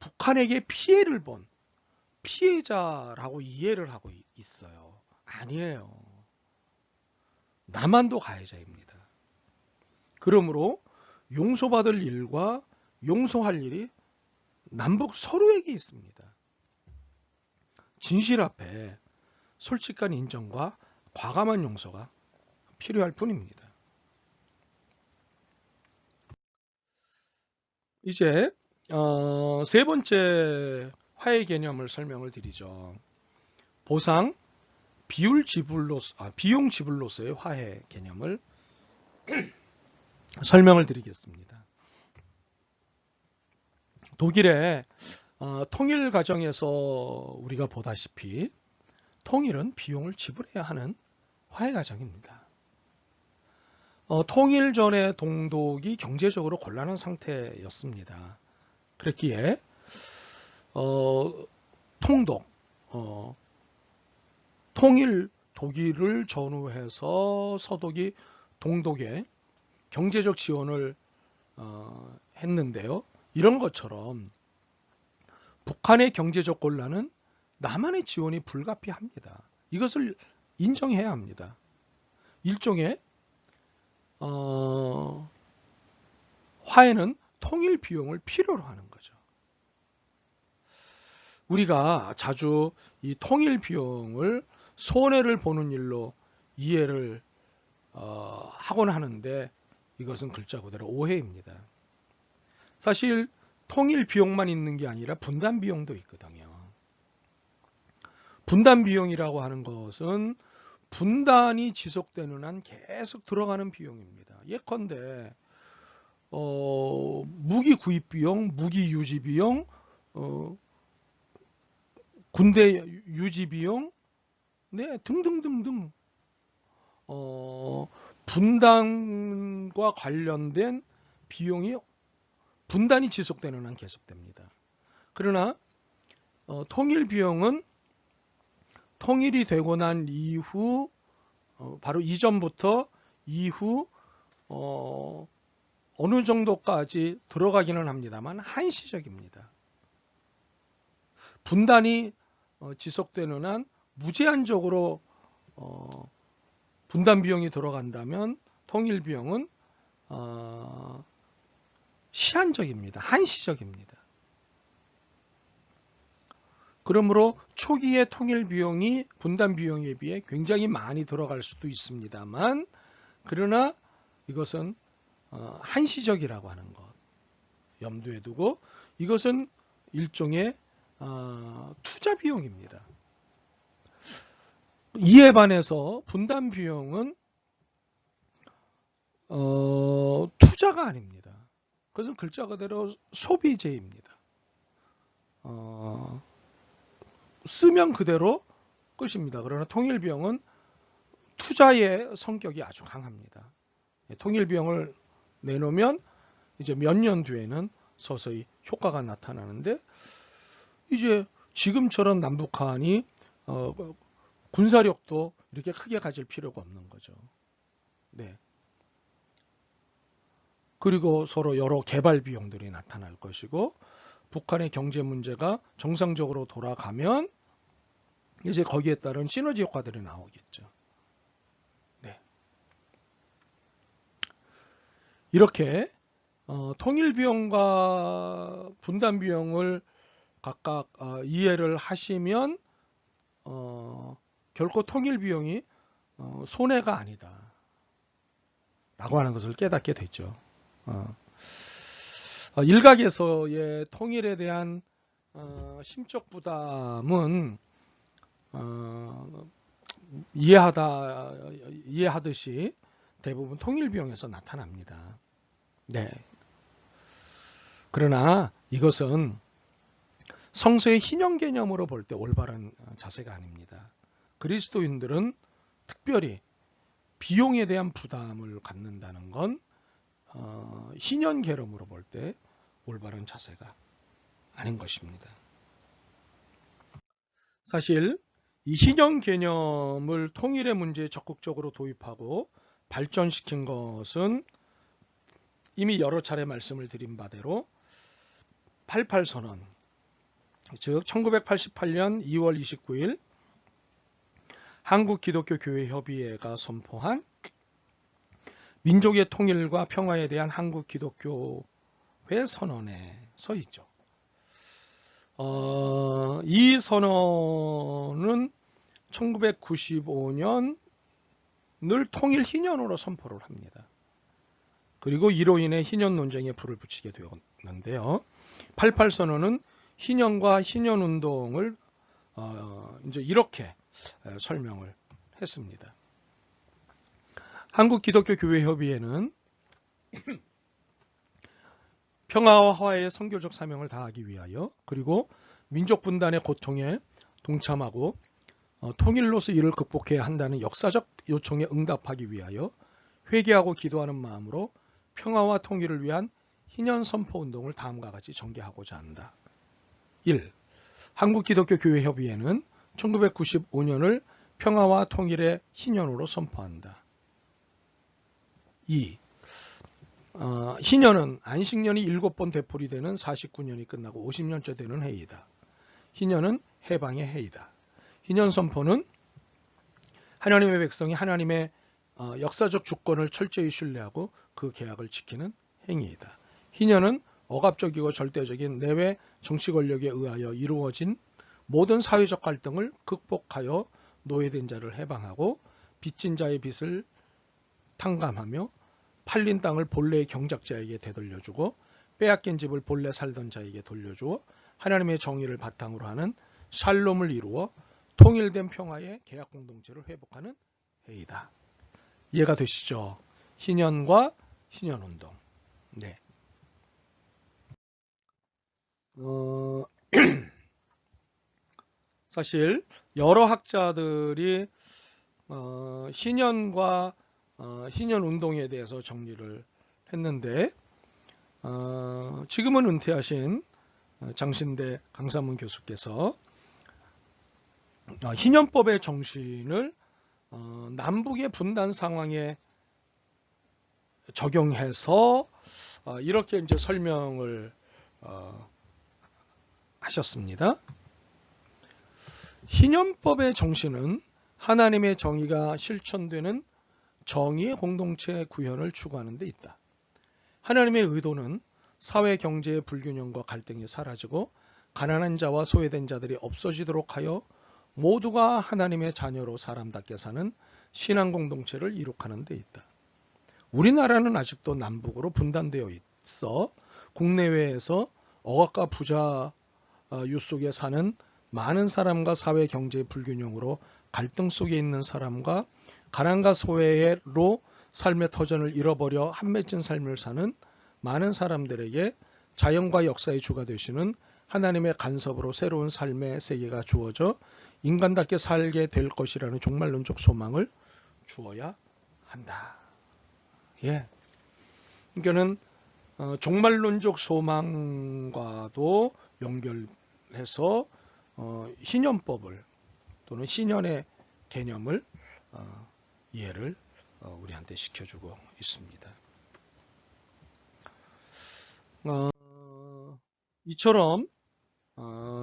북한에게 피해를 본 피해자라고 이해를 하고 있어요. 아니에요. 남한도 가해자입니다. 그러므로 용서받을 일과 용서할 일이 남북 서로에게 있습니다. 진실 앞에 솔직한 인정과 과감한 용서가 필요할 뿐입니다. 이제 세 번째 화해 개념을 설명을 드리죠. 보상, 비용 지불로서의 화해 개념을 설명을 드리겠습니다. 독일의 통일 과정에서 우리가 보다시피 통일은 비용을 지불해야 하는 화해 과정입니다. 통일 전에 동독이 경제적으로 곤란한 상태였습니다. 그랬기에 통일 독일을 전후해서 서독이 동독에 경제적 지원을 했는데요. 이런 것처럼 북한의 경제적 곤란은 남한의 지원이 불가피합니다. 이것을 인정해야 합니다. 일종의 화해는 통일 비용을 필요로 하는 거죠. 우리가 자주 이 통일 비용을 손해를 보는 일로 이해를 하곤 하는데 이것은 글자 그대로 오해입니다. 사실 통일 비용만 있는 게 아니라 분담 비용도 있거든요. 분담 비용이라고 하는 것은 분단이 지속되는 한 계속 들어가는 비용입니다. 예컨대 무기 구입 비용, 무기 유지 비용, 군대 유지 비용, 네, 등등등등 분단과 관련된 비용이 분단이 지속되는 한 계속됩니다. 그러나 통일 비용은 통일이 되고 난 이후 바로 이전부터 이후 어느 정도까지 들어가기는 합니다만 한시적입니다. 분단이 지속되는 한 무제한적으로 분단 비용이 들어간다면 통일 비용은 시한적입니다. 한시적입니다. 그러므로 초기의 통일 비용이 분담 비용에 비해 굉장히 많이 들어갈 수도 있습니다만, 그러나 이것은 한시적이라고 하는 것 염두에 두고, 이것은 일종의 투자 비용입니다. 이에 반해서 분담 비용은 투자가 아닙니다. 그것은 글자 그대로 소비재입니다. 쓰면 그대로 끝입니다. 그러나 통일비용은 투자의 성격이 아주 강합니다. 통일비용을 내놓으면 이제 몇 년 뒤에는 서서히 효과가 나타나는데, 이제 지금처럼 남북한이 군사력도 이렇게 크게 가질 필요가 없는 거죠. 네. 그리고 서로 여러 개발 비용들이 나타날 것이고, 북한의 경제 문제가 정상적으로 돌아가면 이제 거기에 따른 시너지 효과들이 나오겠죠. 네. 이렇게 통일 비용과 분담 비용을 각각 이해를 하시면 결코 통일 비용이 손해가 아니다 라고 하는 것을 깨닫게 됐죠. 일각에서의 통일에 대한 심적 부담은 이해하듯이 대부분 통일 비용에서 나타납니다. 네. 그러나 이것은 성서의 희년 개념으로 볼 때 올바른 자세가 아닙니다. 그리스도인들은 특별히 비용에 대한 부담을 갖는다는 건 희년 개념으로 볼 때 올바른 자세가 아닌 것입니다. 사실 이 희년 개념을 통일의 문제에 적극적으로 도입하고 발전시킨 것은 이미 여러 차례 말씀을 드린 바대로 88선언, 즉 1988년 2월 29일 한국기독교교회협의회가 선포한 민족의 통일과 평화에 대한 한국기독교회 선언에 서 있죠. 이 선언은 1995년을 통일 희년으로 선포를 합니다. 그리고 이로 인해 희년 논쟁에 불을 붙이게 되었는데요. 88선언은 희년과 희년운동을 이제 이렇게 설명을 했습니다. 한국기독교교회협의회는 평화와 화해의 선교적 사명을 다하기 위하여, 그리고 민족 분단의 고통에 동참하고 통일로서 이를 극복해야 한다는 역사적 요청에 응답하기 위하여 회개하고 기도하는 마음으로 평화와 통일을 위한 희년 선포 운동을 다음과 같이 전개하고자 한다. 1. 한국기독교교회협의회는 1995년을 평화와 통일의 희년으로 선포한다. 2. 희년은 안식년이 7번 되풀이되는 49년이 끝나고 50년째 되는 해이다. 희년은 해방의 해이다. 희년 선포는 하나님의 백성이 하나님의 역사적 주권을 철저히 신뢰하고 그 계약을 지키는 행위이다. 희년은 억압적이고 절대적인 내외 정치 권력에 의하여 이루어진 모든 사회적 갈등을 극복하여 노예된 자를 해방하고 빚진 자의 빚을 탕감하며 팔린 땅을 본래의 경작자에게 되돌려주고 빼앗긴 집을 본래 살던 자에게 돌려주어 하나님의 정의를 바탕으로 하는 샬롬을 이루어 통일된 평화의 계약 공동체를 회복하는 해이다. 이해가 되시죠? 희년과 희년운동. 네. 사실 여러 학자들이 희년과 희년운동에 대해서 정리를 했는데, 지금은 은퇴하신 장신대 강삼문 교수께서 희년법의 정신을 남북의 분단 상황에 적용해서 이렇게 이제 설명을 하셨습니다. 희년법의 정신은 하나님의 정의가 실천되는 정의의 공동체 구현을 추구하는 데 있다. 하나님의 의도는 사회 경제의 불균형과 갈등이 사라지고 가난한 자와 소외된 자들이 없어지도록 하여 모두가 하나님의 자녀로 사람답게 사는 신앙 공동체를 이룩하는 데 있다. 우리나라는 아직도 남북으로 분단되어 있어 국내외에서 억압과 부자유 속에 사는 많은 사람과 사회 경제 불균형으로 갈등 속에 있는 사람과 가난과 소외로 삶의 터전을 잃어버려 한맺은 삶을 사는 많은 사람들에게 자연과 역사의 주가 되시는 하나님의 간섭으로 새로운 삶의 세계가 주어져 인간답게 살게 될 것이라는 종말론적 소망을 주어야 한다. 예. 그러니까는 종말론적 소망과도 연결해서 신년법을 또는 신년의 개념을 이해를 우리한테 시켜주고 있습니다. 이처럼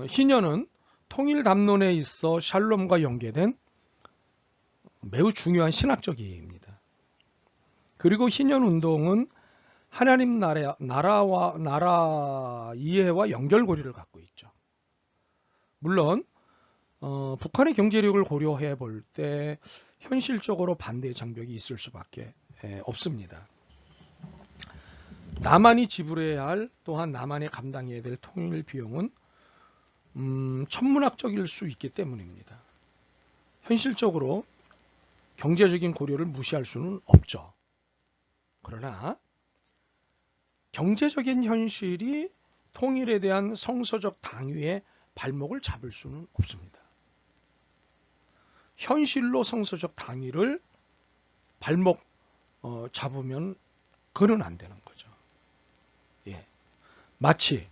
희년은 통일 담론에 있어 샬롬과 연계된 매우 중요한 신학적 이해입니다. 그리고 희년 운동은 하나님 나라 이해와 연결고리를 갖고 있죠. 물론 북한의 경제력을 고려해 볼 때 현실적으로 반대의 장벽이 있을 수밖에 없습니다. 남한이 지불해야 할 또한 남한이 감당해야 될 통일 비용은 천문학적일 수 있기 때문입니다. 현실적으로 경제적인 고려를 무시할 수는 없죠. 그러나 경제적인 현실이 통일에 대한 성서적 당위의 발목을 잡을 수는 없습니다. 현실로 성서적 당위를 발목 잡으면 그는 안 되는 거죠. 예. 마치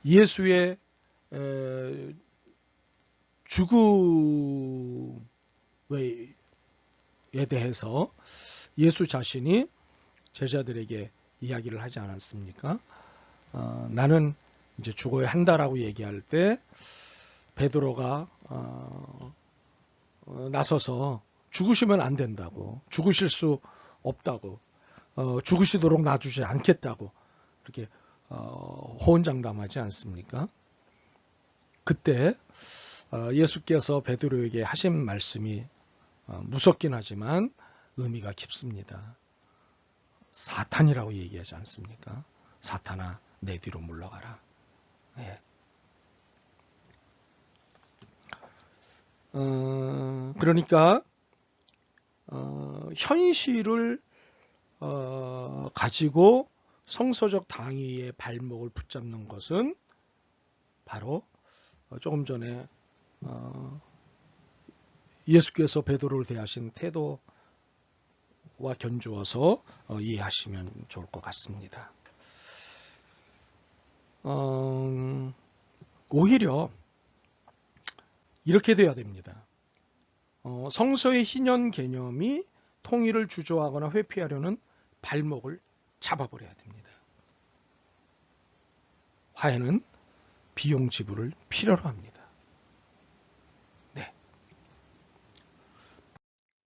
예수의 죽음에 대해서 예수 자신이 제자들에게 이야기를 하지 않았습니까? 나는 이제 죽어야 한다라고 얘기할 때 베드로가 나서서 죽으시면 안 된다고, 죽으실 수 없다고, 죽으시도록 놔주지 않겠다고 이렇게 호언장담하지 않습니까? 그때 예수께서 베드로에게 하신 말씀이 무섭긴 하지만 의미가 깊습니다. 사탄이라고 얘기하지 않습니까? 사탄아, 내 뒤로 물러가라. 예. 그러니까 현실을 가지고 성서적 당위의 발목을 붙잡는 것은 바로 조금 전에 예수께서 베드로를 대하신 태도와 견주어서 이해하시면 좋을 것 같습니다. 오히려 이렇게 돼야 됩니다. 성서의 희년 개념이 통일을 주저하거나 회피하려는 발목을 잡아버려야 됩니다. 화해는 비용 지불을 필요로 합니다. 네.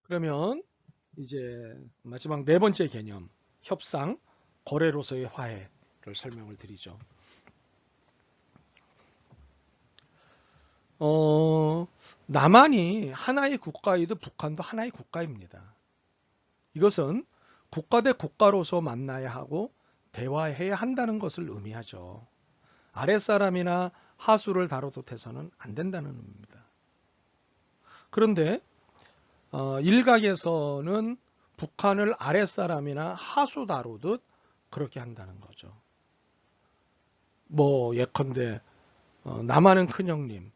그러면 이제 마지막 네 번째 개념, 협상, 거래로서의 화해를 설명을 드리죠. 남한이 하나의 국가이듯 북한도 하나의 국가입니다. 이것은 국가 대 국가로서 만나야 하고 대화해야 한다는 것을 의미하죠. 아랫사람이나 하수를 다루듯 해서는 안 된다는 의미입니다. 그런데 일각에서는 북한을 아랫사람이나 하수 다루듯 그렇게 한다는 거죠. 뭐 예컨대 남한은 큰형님,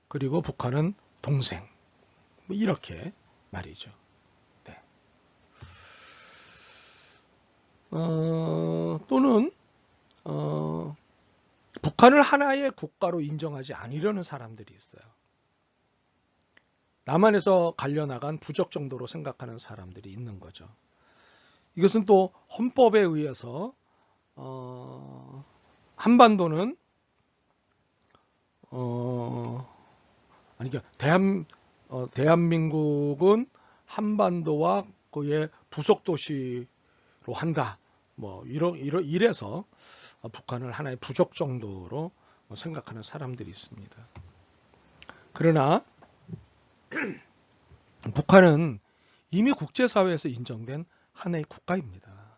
그리고 북한은 동생, 뭐 이렇게 말이죠. 네. 또는 북한을 하나의 국가로 인정하지 않으려는 사람들이 있어요. 남한에서 갈려나간 부적 정도로 생각하는 사람들이 있는 거죠. 이것은 또 헌법에 의해서 한반도는 그러니까 대한민국은 한반도와 그의 부속 도시로 한다. 뭐 이래서 북한을 하나의 부적 정도로 생각하는 사람들이 있습니다. 그러나 북한은 이미 국제사회에서 인정된 하나의 국가입니다.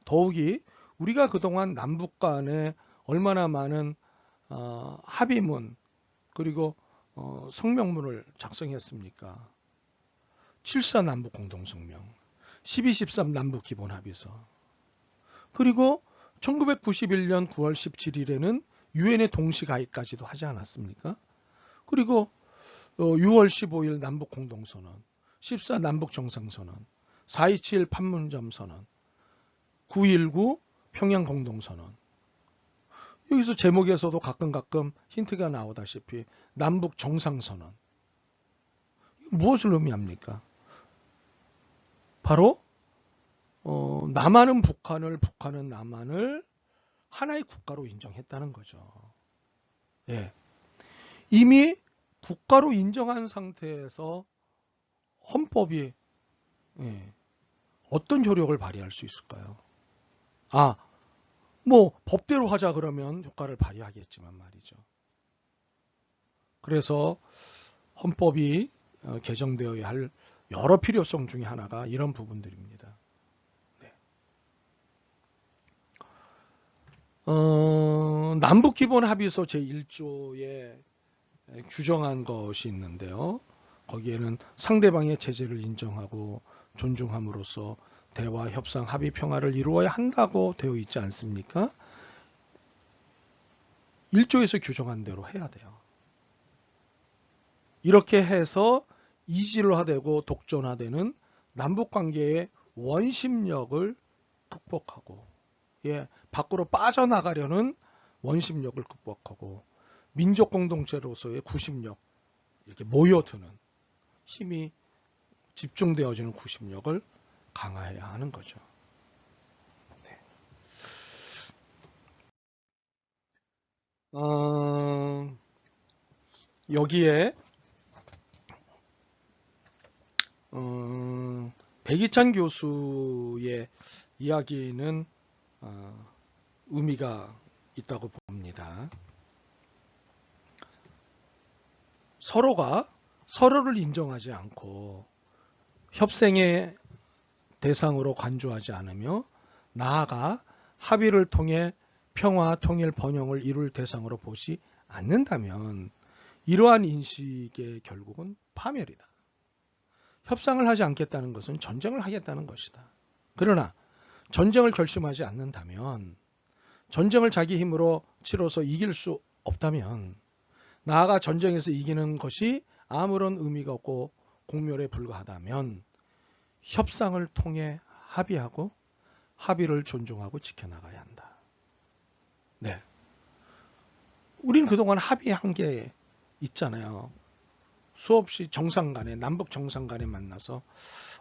더욱이 우리가 그동안 남북 간에 얼마나 많은 합의문 그리고 성명문을 작성했습니까? 7.4 남북공동성명, 12.13 남북기본합의서, 그리고 1991년 9월 17일에는 유엔의 동시가입까지도 하지 않았습니까? 그리고 6월 15일 남북공동선언, 14 남북정상선언, 4.27 판문점선언, 9.19 평양공동선언. 여기서 제목에서도 가끔 힌트가 나오다시피 남북정상선언. 무엇을 의미합니까? 바로 남한은 북한을, 북한은 남한을 하나의 국가로 인정했다는 거죠. 예. 이미 국가로 인정한 상태에서 헌법이 어떤 효력을 발휘할 수 있을까요? 뭐 법대로 하자 그러면 효과를 발휘하겠지만 말이죠. 그래서 헌법이 개정되어야 할 여러 필요성 중에 하나가 이런 부분들입니다. 네. 남북기본합의서 제1조에 규정한 것이 있는데요. 거기에는 상대방의 체제를 인정하고 존중함으로써 대화, 협상, 합의, 평화를 이루어야 한다고 되어 있지 않습니까? 1조에서 규정한 대로 해야 돼요. 이렇게 해서 이질화되고 독존화되는 남북관계의 원심력을 극복하고 밖으로 빠져나가려는 원심력을 극복하고 민족 공동체로서의 구심력, 이렇게 모여드는 힘이 집중되어지는 구심력을 강화해야 하는 거죠. 네. 여기에 백이찬 교수의 이야기는 의미가 있다고 봅니다. 서로가 서로를 인정하지 않고 협생의 대상으로 간주하지 않으며 나아가 합의를 통해 평화, 통일, 번영을 이룰 대상으로 보지 않는다면 이러한 인식의 결국은 파멸이다. 협상을 하지 않겠다는 것은 전쟁을 하겠다는 것이다. 그러나 전쟁을 결심하지 않는다면, 전쟁을 자기 힘으로 치러서 이길 수 없다면, 나아가 전쟁에서 이기는 것이 아무런 의미가 없고 공멸에 불과하다면 협상을 통해 합의하고 합의를 존중하고 지켜나가야 한다. 네. 우리는 그동안 합의한 게 있잖아요. 수없이 정상 간에, 남북 정상 간에 만나서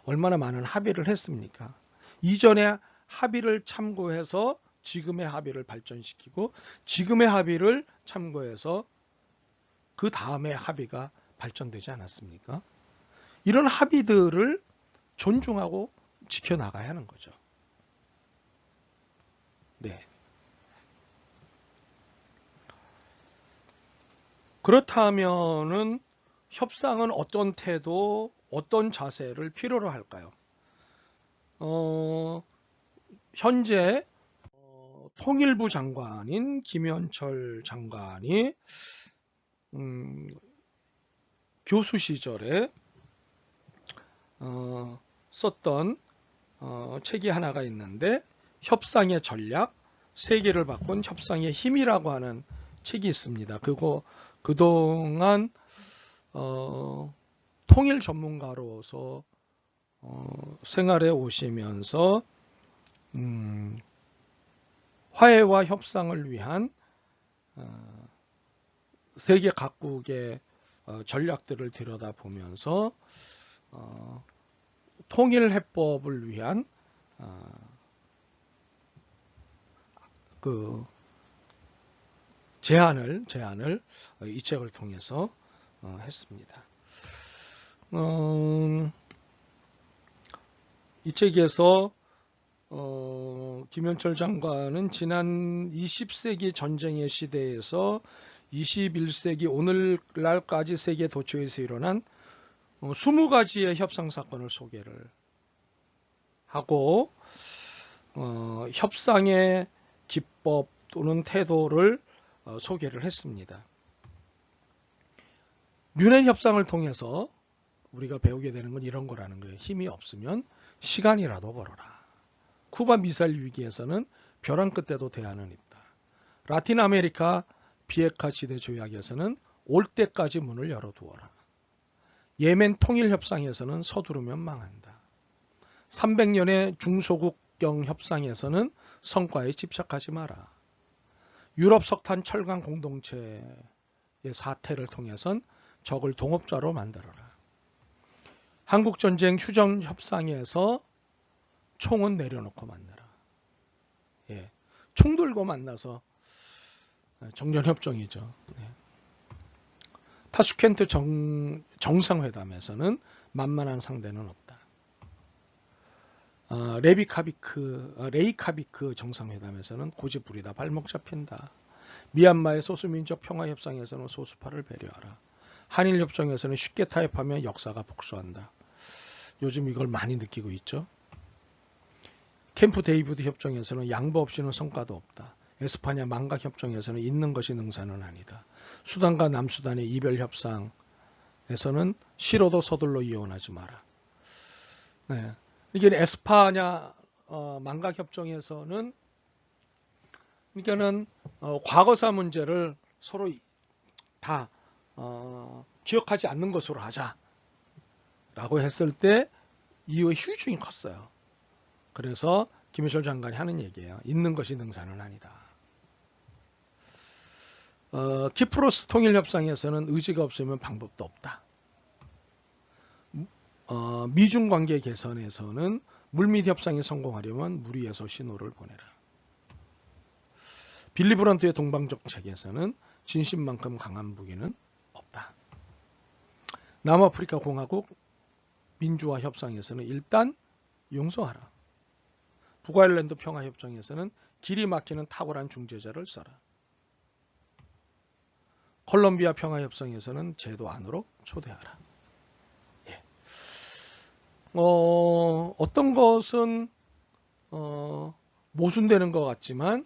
얼마나 많은 합의를 했습니까? 이전에 합의를 참고해서 지금의 합의를 발전시키고 지금의 합의를 참고해서 그 다음의 합의가 발전되지 않았습니까? 이런 합의들을 존중하고 지켜나가야 하는 거죠. 네. 그렇다면은 협상은 어떤 태도, 어떤 자세를 필요로 할까요? 현재 통일부 장관인 김현철 장관이 교수 시절에 썼던 책이 하나가 있는데 협상의 전략, 세계를 바꾼 협상의 힘이라고 하는 책이 있습니다. 그동안 통일 전문가로서 생활해 오시면서 화해와 협상을 위한 세계 각국의 전략들을 들여다보면서 통일해법을 위한 그 제안을 이 책을 통해서 했습니다. 이 책에서 김현철 장관은 지난 20세기 전쟁의 시대에서 21세기 오늘날까지 세계 도처에서 일어난 20가지의 협상 사건을 소개를 하고 협상의 기법 또는 태도를 소개를 했습니다. 뮌헨 협상을 통해서 우리가 배우게 되는 건 이런 거라는 거예요. 힘이 없으면 시간이라도 벌어라. 쿠바 미사일 위기에서는 벼랑 끝에도 대안은 있다. 라틴 아메리카 비핵화 지대 조약에서는 올 때까지 문을 열어두어라. 예멘 통일 협상에서는 서두르면 망한다. 300년의 중소국경 협상에서는 성과에 집착하지 마라. 유럽 석탄 철강 공동체의 사태를 통해선 적을 동업자로 만들어라. 한국전쟁 휴전 협상에서 총은 내려놓고 만나라. 예, 총 들고 만나서 정전협정이죠. 예. 타슈켄트 정상회담에서는 만만한 상대는 없다. 레이카비크 정상회담에서는 고집부리다 발목 잡힌다. 미얀마의 소수민족 평화협상에서는 소수파를 배려하라. 한일협정에서는 쉽게 타협하면 역사가 복수한다. 요즘 이걸 많이 느끼고 있죠. 캠프 데이비드 협정에서는 양보 없이는 성과도 없다. 에스파냐 망각 협정에서는 있는 것이 능사는 아니다. 수단과 남수단의 이별 협상에서는 싫어도 서둘러 이혼하지 마라. 네. 이게 에스파냐 망각 협정에서는 그러니까는 과거사 문제를 서로 다 기억하지 않는 것으로 하자라고 했을 때 이후에 휴중이 컸어요. 그래서 김현철 장관이 하는 얘기예요. 있는 것이 능사는 아니다. 키프로스 통일협상에서는 의지가 없으면 방법도 없다. 미중 관계 개선에서는 물밑 협상이 성공하려면 물 위에서 신호를 보내라. 빌리 브런트의 동방정책에서는 진심만큼 강한 무기는 없다. 남아프리카 공화국 민주화 협상에서는 일단 용서하라. 북아일랜드 평화협정에서는 길이 막히는 탁월한 중재자를 써라. 콜롬비아 평화협상에서는 제도 안으로 초대하라. 예. 어떤 것은 모순되는 것 같지만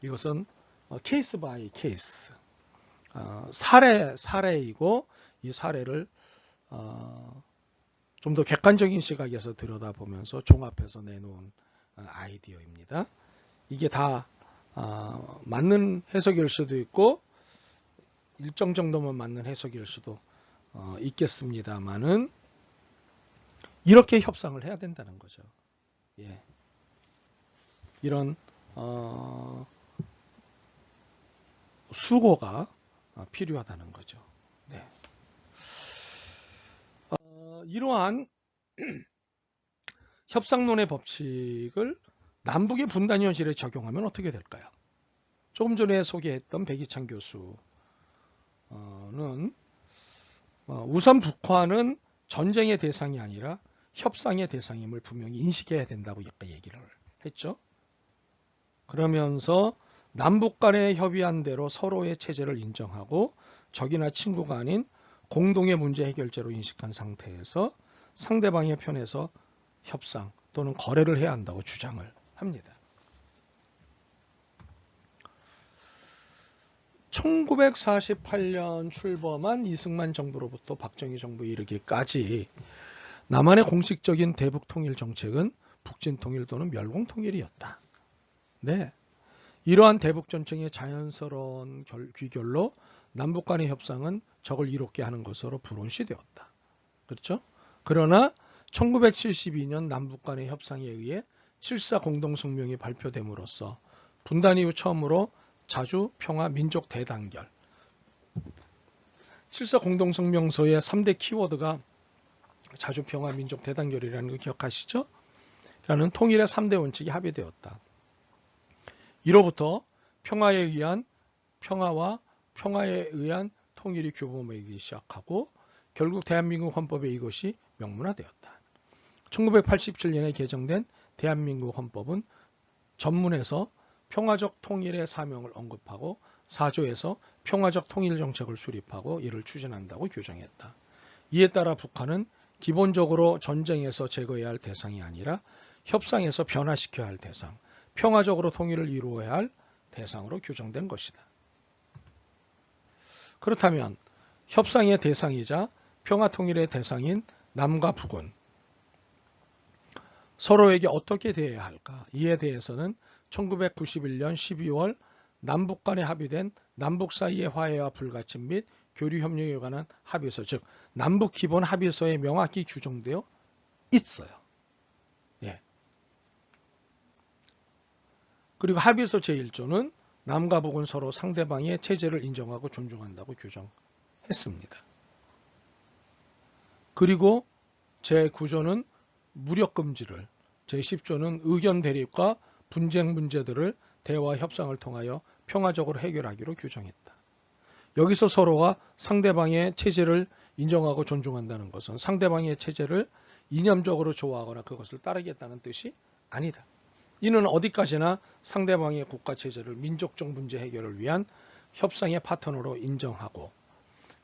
이것은 케이스 바이 케이스 사례이고 이 사례를 좀 더 객관적인 시각에서 들여다보면서 종합해서 내놓은 아이디어입니다. 이게 다 맞는 해석일 수도 있고 일정 정도만 맞는 해석일 수도 있겠습니다만은 이렇게 협상을 해야 된다는 거죠. 예. 이런 수고가 필요하다는 거죠. 네. 이러한 협상론의 법칙을 남북의 분단 현실에 적용하면 어떻게 될까요? 조금 전에 소개했던 백이찬 교수는 우선 북한은 전쟁의 대상이 아니라 협상의 대상임을 분명히 인식해야 된다고 얘기를 했죠. 그러면서 남북 간에 협의한 대로 서로의 체제를 인정하고 적이나 친구가 아닌 공동의 문제 해결제로 인식한 상태에서 상대방의 편에서 협상 또는 거래를 해야 한다고 주장을 합니다. 1948년 출범한 이승만 정부로부터 박정희 정부에 이르기까지 남한의 공식적인 대북 통일 정책은 북진 통일 또는 멸공 통일이었다. 네. 이러한 대북 전쟁의 자연스러운 귀결로 남북 간의 협상은 적을 이롭게 하는 것으로 불온시되었다. 그렇죠? 그러나 1972년 남북 간의 협상에 의해 7.4 공동성명이 발표됨으로써 분단 이후 처음으로 자주, 평화, 민족 대단결 7.4 공동성명서의 3대 키워드가 자주, 평화, 민족 대단결이라는 거 기억하시죠? 라는 통일의 3대 원칙이 합의되었다. 이로부터 평화와 평화에 의한 통일이 규범되기 시작하고 결국 대한민국 헌법에 이것이 명문화되었다. 1987년에 개정된 대한민국 헌법은 전문에서 평화적 통일의 사명을 언급하고 4조에서 평화적 통일 정책을 수립하고 이를 추진한다고 규정했다. 이에 따라 북한은 기본적으로 전쟁에서 제거해야 할 대상이 아니라 협상에서 변화시켜야 할 대상, 평화적으로 통일을 이루어야 할 대상으로 규정된 것이다. 그렇다면 협상의 대상이자 평화통일의 대상인 남과 북은 서로에게 어떻게 대해야 할까? 이에 대해서는 1991년 12월 남북 간에 합의된 남북 사이의 화해와 불가침 및 교류협력에 관한 합의서, 즉 남북 기본 합의서에 명확히 규정되어 있어요. 예. 그리고 합의서 제1조는 남과 북은 서로 상대방의 체제를 인정하고 존중한다고 규정했습니다. 그리고 제9조는 무력 금지를, 제10조는 의견 대립과 분쟁 문제들을 대화 협상을 통하여 평화적으로 해결하기로 규정했다. 여기서 서로가 상대방의 체제를 인정하고 존중한다는 것은 상대방의 체제를 이념적으로 좋아하거나 그것을 따르겠다는 뜻이 아니다. 이는 어디까지나 상대방의 국가 체제를 민족적 문제 해결을 위한 협상의 파트너로 인정하고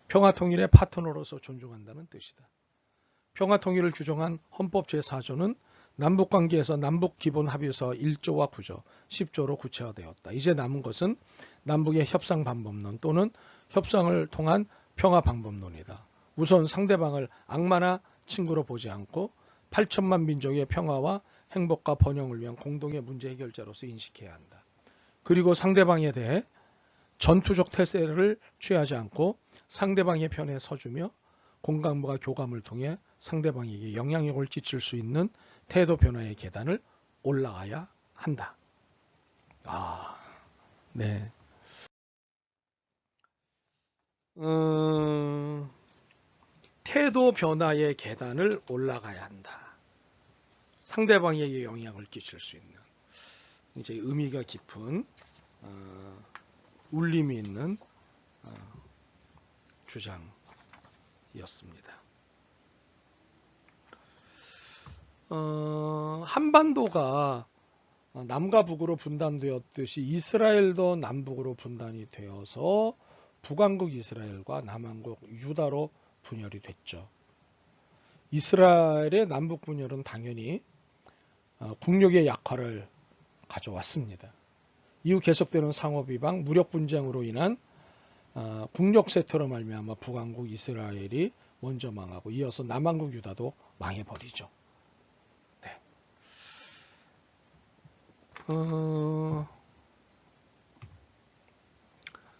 평화통일의 파트너로서 존중한다는 뜻이다. 평화통일을 규정한 헌법 제4조는 남북관계에서 남북기본합의서 1조와 9조, 10조로 구체화되었다. 이제 남은 것은 남북의 협상방법론 또는 협상을 통한 평화방법론이다. 우선 상대방을 악마나 친구로 보지 않고 8천만 민족의 평화와 행복과 번영을 위한 공동의 문제 해결자로서 인식해야 한다. 그리고 상대방에 대해 전투적 태세를 취하지 않고 상대방의 편에 서주며 공감과 교감을 통해 상대방에게 영향력을 끼칠 수 있는 태도 변화의 계단을 올라가야 한다. 네. 태도 변화의 계단을 올라가야 한다. 상대방에게 영향을 끼칠 수 있는 이제 의미가 깊은 울림이 있는 주장이었습니다. 한반도가 남과 북으로 분단되었듯이 이스라엘도 남북으로 분단이 되어서 북왕국 이스라엘과 남왕국 유다로 분열이 됐죠. 이스라엘의 남북 분열은 당연히 국력의 약화를 가져왔습니다. 이후 계속되는 상호비방, 무력 분쟁으로 인한 국력 쇠퇴로 말미암아 북왕국 이스라엘이 먼저 망하고 이어서 남왕국 유다도 망해버리죠. 네.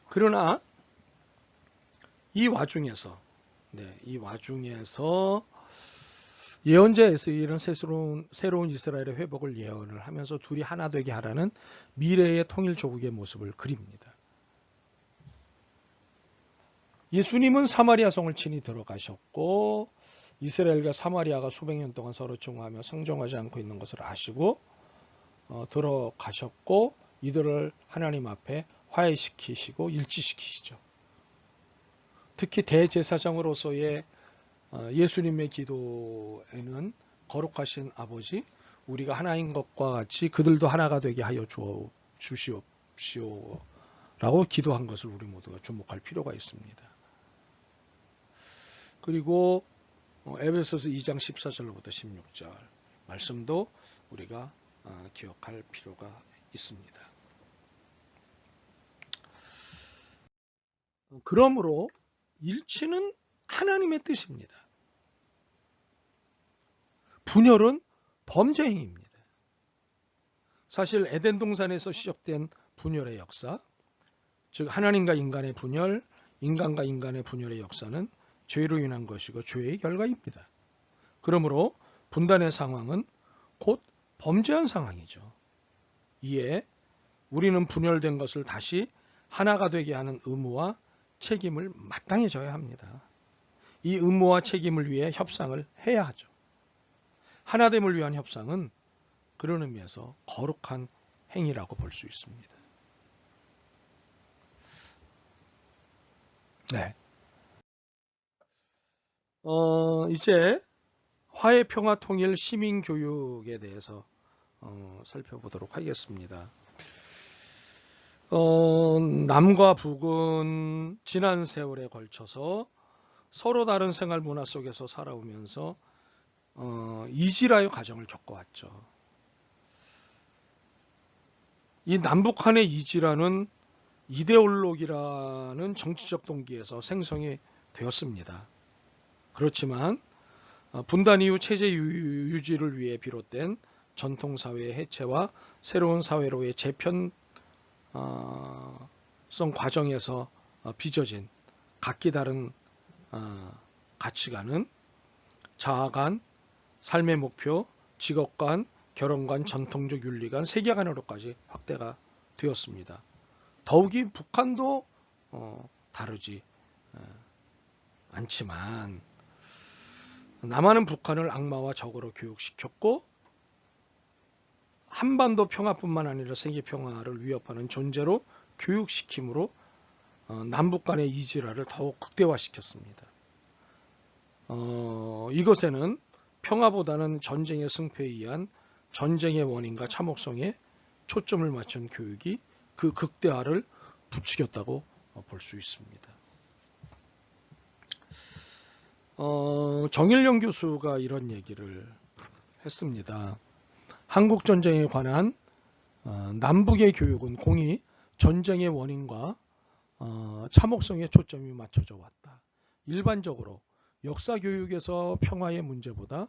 그러나 이 와중에서 예언자에서 이런 새로운 이스라엘의 회복을 예언을 하면서 둘이 하나 되게 하라는 미래의 통일 조국의 모습을 그립니다. 예수님은 사마리아 성을 친히 들어가셨고 이스라엘과 사마리아가 수백 년 동안 서로 증오하며 상종하지 않고 있는 것을 아시고 들어가셨고 이들을 하나님 앞에 화해시키시고 일치시키시죠. 특히 대제사장으로서의 예수님의 기도에는 거룩하신 아버지, 우리가 하나인 것과 같이 그들도 하나가 되게 하여 주시옵시오 라고 기도한 것을 우리 모두가 주목할 필요가 있습니다. 그리고 에베소서 2장 14절로부터 16절 말씀도 우리가 기억할 필요가 있습니다. 그러므로 일치는 하나님의 뜻입니다. 분열은 범죄 행위입니다. 사실 에덴 동산에서 시작된 분열의 역사, 즉 하나님과 인간의 분열, 인간과 인간의 분열의 역사는 죄로 인한 것이고 죄의 결과입니다. 그러므로 분단의 상황은 곧 범죄한 상황이죠. 이에 우리는 분열된 것을 다시 하나가 되게 하는 의무와 책임을 마땅히 져야 합니다. 이 의무와 책임을 위해 협상을 해야 하죠. 하나됨을 위한 협상은 그런 의미에서 거룩한 행위라고 볼 수 있습니다. 네. 이제 화해, 평화, 통일, 시민 교육에 대해서 살펴보도록 하겠습니다. 남과 북은 지난 세월에 걸쳐서 서로 다른 생활 문화 속에서 살아오면서 이지라의 과정을 겪어왔죠. 이 남북한의 이지라는 이데올로기라는 정치적 동기에서 생성이 되었습니다. 그렇지만 분단 이후 체제 유지를 위해 비롯된 전통사회의 해체와 새로운 사회로의 재편성 과정에서 빚어진 각기 다른 가치관은 자아관, 삶의 목표, 직업관, 결혼관, 전통적 윤리관, 세계관으로까지 확대가 되었습니다. 더욱이 북한도 다르지 않지만 남한은 북한을 악마와 적으로 교육시켰고 한반도 평화뿐만 아니라 세계 평화를 위협하는 존재로 교육시킴으로 남북 간의 이지라를 더욱 극대화시켰습니다. 이것에는 평화보다는 전쟁의 승패에 의한 전쟁의 원인과 참혹성에 초점을 맞춘 교육이 그 극대화를 부추겼다고 볼 수 있습니다. 정일영 교수가 이런 얘기를 했습니다. 한국전쟁에 관한 남북의 교육은 공히 전쟁의 원인과 참혹성에 초점이 맞춰져 왔다. 일반적으로 역사교육에서 평화의 문제보다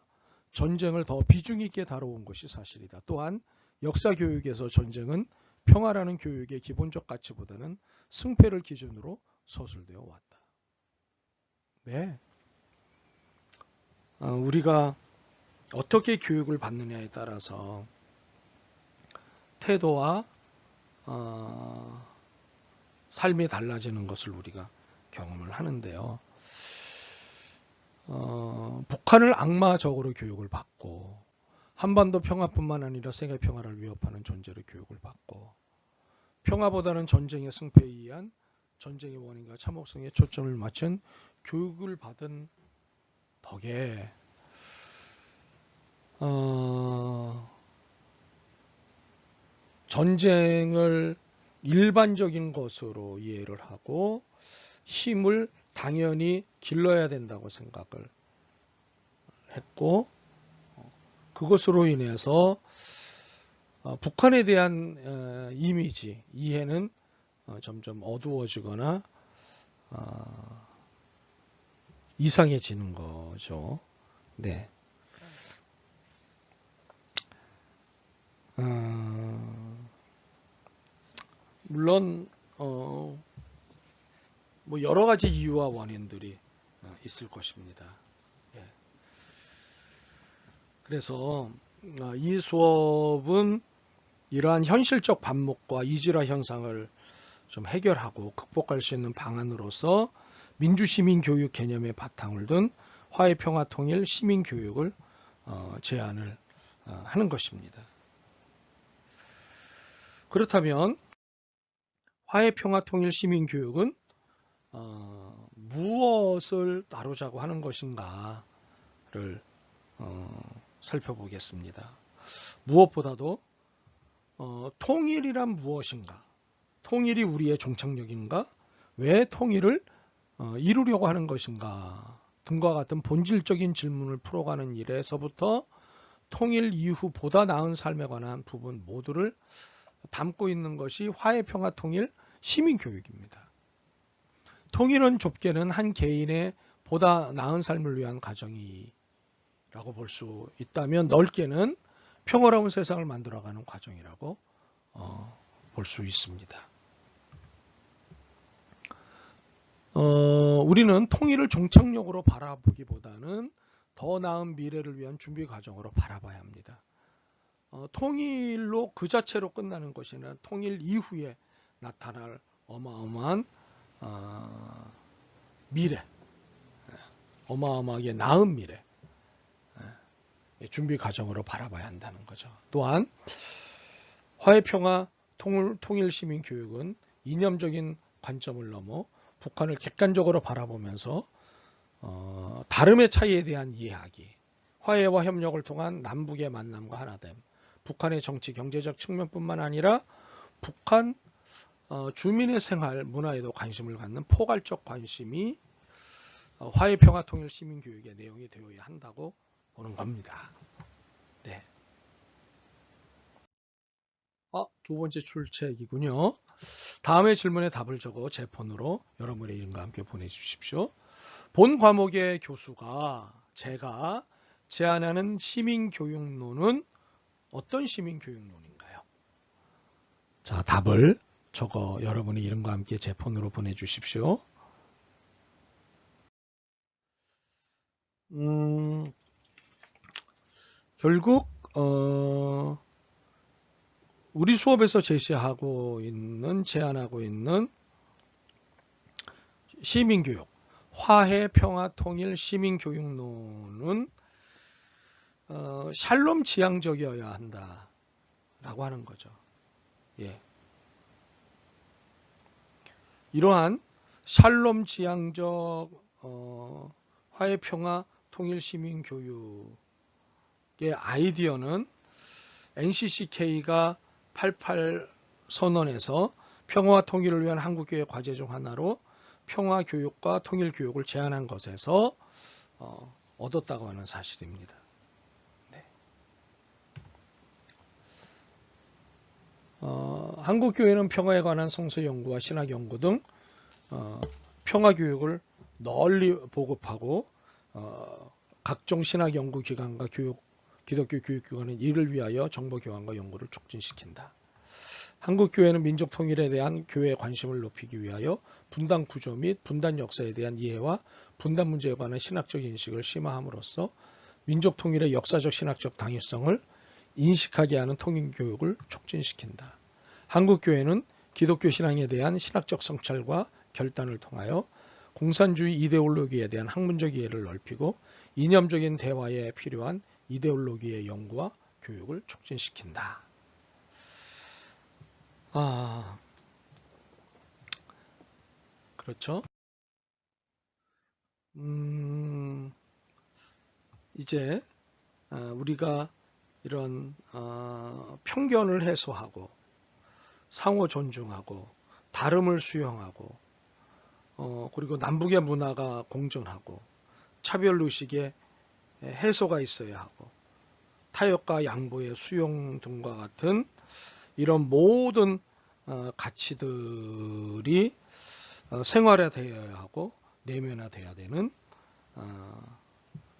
전쟁을 더 비중 있게 다뤄온 것이 사실이다. 또한 역사교육에서 전쟁은 평화라는 교육의 기본적 가치보다는 승패를 기준으로 서술되어 왔다. 네. 우리가 어떻게 교육을 받느냐에 따라서 태도와 삶이 달라지는 것을 우리가 경험을 하는데요. 북한을 악마적으로 교육을 받고 한반도 평화뿐만 아니라 세계 평화를 위협하는 존재로 교육을 받고 평화보다는 전쟁의 승패에 의한 전쟁의 원인과 참혹성에 초점을 맞춘 교육을 받은 덕에 전쟁을 일반적인 것으로 이해를 하고 힘을 당연히 길러야 된다고 생각을 했고 그것으로 인해서 북한에 대한 이미지, 이해는 점점 어두워지거나 이상해지는 거죠. 네. 물론 뭐 여러 가지 이유와 원인들이 있을 것입니다. 예. 그래서 이 수업은 이러한 현실적 반목과 이지라 현상을 좀 해결하고 극복할 수 있는 방안으로서 민주시민교육 개념의 바탕을 둔 화해평화통일 시민교육을 제안을 하는 것입니다. 그렇다면 화해평화통일 시민교육은 무엇을 다루자고 하는 것인가를 살펴보겠습니다. 무엇보다도 통일이란 무엇인가? 통일이 우리의 종착역인가? 왜 통일을 이루려고 하는 것인가? 등과 같은 본질적인 질문을 풀어가는 일에서부터 통일 이후 보다 나은 삶에 관한 부분 모두를 담고 있는 것이 화해평화통일 시민교육입니다. 통일은 좁게는 한 개인의 보다 나은 삶을 위한 과정이라고 볼 수 있다면 넓게는 평화로운 세상을 만들어가는 과정이라고 볼 수 있습니다. 우리는 통일을 종착역으로 바라보기보다는 더 나은 미래를 위한 준비 과정으로 바라봐야 합니다. 통일로 그 자체로 끝나는 것이 아니라 통일 이후에 나타날 어마어마한 미래, 어마어마하게 나은 미래 준비 과정으로 바라봐야 한다는 거죠. 또한 화해평화 통일시민교육은 이념적인 관점을 넘어 북한을 객관적으로 바라보면서 다름의 차이에 대한 이해하기, 화해와 협력을 통한 남북의 만남과 하나됨, 북한의 정치, 경제적 측면뿐만 아니라 북한 주민의 생활, 문화에도 관심을 갖는 포괄적 관심이 화해, 평화, 통일, 시민 교육의 내용이 되어야 한다고 보는 겁니다. 네. 두 번째 출첵이군요. 다음의 질문에 답을 적어 제 폰으로 여러분의 이름과 함께 보내주십시오. 본 과목의 교수가 제가 제안하는 시민교육론은 어떤 시민교육론인가요? 자, 답을 적어 여러분의 이름과 함께 제 폰으로 보내주십시오. 결국 우리 수업에서 제안하고 있는 시민교육, 화해, 평화, 통일, 시민교육론은 샬롬 지향적이어야 한다라고 하는 거죠. 예. 이러한 샬롬 지향적 화해, 평화, 통일, 시민교육의 아이디어는 NCCK가 88 선언에서 평화와 통일을 위한 한국교육 과제 중 하나로 평화교육과 통일교육을 제안한 것에서 얻었다고 하는 사실입니다. 네. 한국교회는 평화에 관한 성서 연구와 신학 연구 등 평화교육을 널리 보급하고 각종 신학 연구 기관과 기독교 교육기관은 이를 위하여 정보 교환과 연구를 촉진시킨다. 한국교회는 민족 통일에 대한 교회의 관심을 높이기 위하여 분단 구조 및 분단 역사에 대한 이해와 분단 문제에 관한 신학적 인식을 심화함으로써 민족 통일의 역사적 신학적 당위성을 인식하게 하는 통일교육을 촉진시킨다. 한국교회는 기독교 신앙에 대한 신학적 성찰과 결단을 통하여 공산주의 이데올로기에 대한 학문적 이해를 넓히고 이념적인 대화에 필요한 이데올로기의 연구와 교육을 촉진시킨다. 그렇죠. 이제 우리가 이런 편견을 해소하고 상호 존중하고 다름을 수용하고 그리고 남북의 문화가 공존하고 차별의식에 해소가 있어야 하고 타협과 양보의 수용 등과 같은 이런 모든 가치들이 생활화되어야 하고 내면화되어야 되는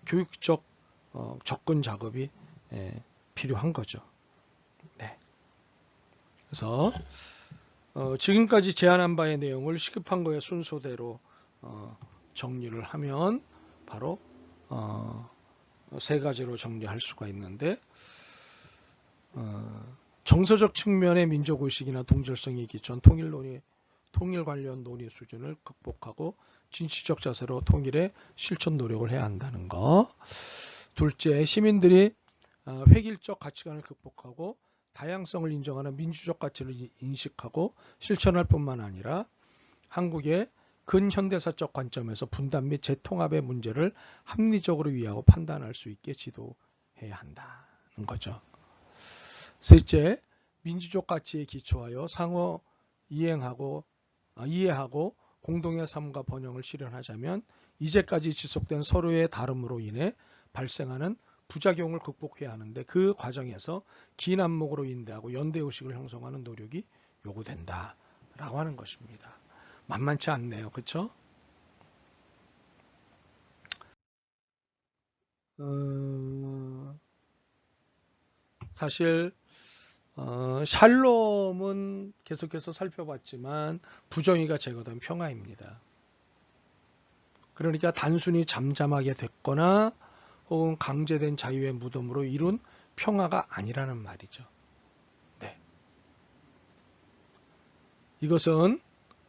교육적 접근 작업이 필요한 거죠. 네. 그래서 지금까지 제안한 바의 내용을 시급한 거의 순서대로 정리를 하면 바로 세 가지로 정리할 수가 있는데 정서적 측면의 민족의식이나 동질성이 기초한 통일 관련 논의 수준을 극복하고 진취적 자세로 통일의 실천 노력을 해야 한다는 거. 둘째, 시민들이 획일적 가치관을 극복하고 다양성을 인정하는 민주적 가치를 인식하고 실천할 뿐만 아니라 한국의 근현대사적 관점에서 분단 및 재통합의 문제를 합리적으로 이해하고 판단할 수 있게 지도해야 한다는 거죠. 셋째, 민주적 가치에 기초하여 상호 이해하고 공동의 삶과 번영을 실현하자면 이제까지 지속된 서로의 다름으로 인해 발생하는 부작용을 극복해야 하는데 그 과정에서 긴 안목으로 인대하고 연대의식을 형성하는 노력이 요구된다라고 하는 것입니다. 만만치 않네요. 그렇죠? 사실 샬롬은 계속해서 살펴봤지만 부정의가 제거된 평화입니다. 그러니까 단순히 잠잠하게 됐거나 혹은 강제된 자유의 무덤으로 이룬 평화가 아니라는 말이죠. 네. 이것은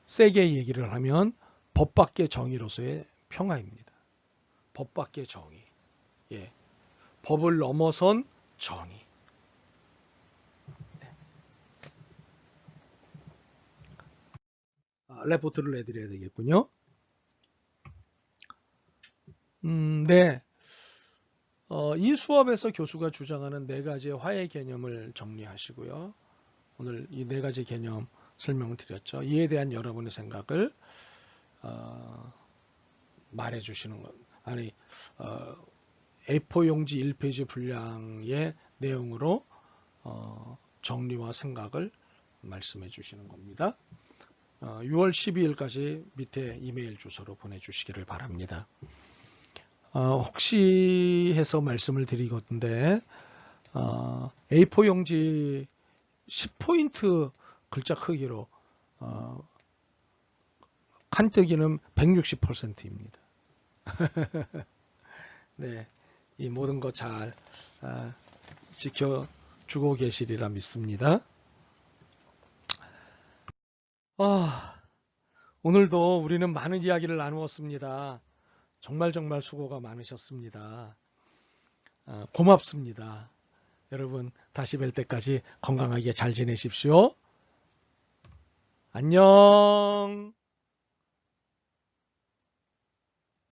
세게 얘기를 하면 법 밖의 정의로서의 평화입니다. 법 밖의 정의. 예. 법을 넘어선 정의. 네. 레포트를 내드려야 되겠군요. 네. 이 수업에서 교수가 주장하는 네 가지의 화해 개념을 정리하시고요. 오늘 이 네 가지 개념 설명을 드렸죠. 이에 대한 여러분의 생각을 말해 주시는 것. 아니, A4 용지 1페이지 분량의 내용으로 정리와 생각을 말씀해 주시는 겁니다. 6월 12일까지 밑에 이메일 주소로 보내주시기를 바랍니다. 혹시 해서 말씀을 드리건데 A4 용지 10포인트 글자 크기로 칸뜨기는 160%입니다. 네, 이 모든 거 잘 지켜주고 계시리라 믿습니다. 오늘도 우리는 많은 이야기를 나누었습니다. 정말 수고가 많으셨습니다. 고맙습니다. 여러분 다시 뵐 때까지 건강하게 잘 지내십시오. 안녕.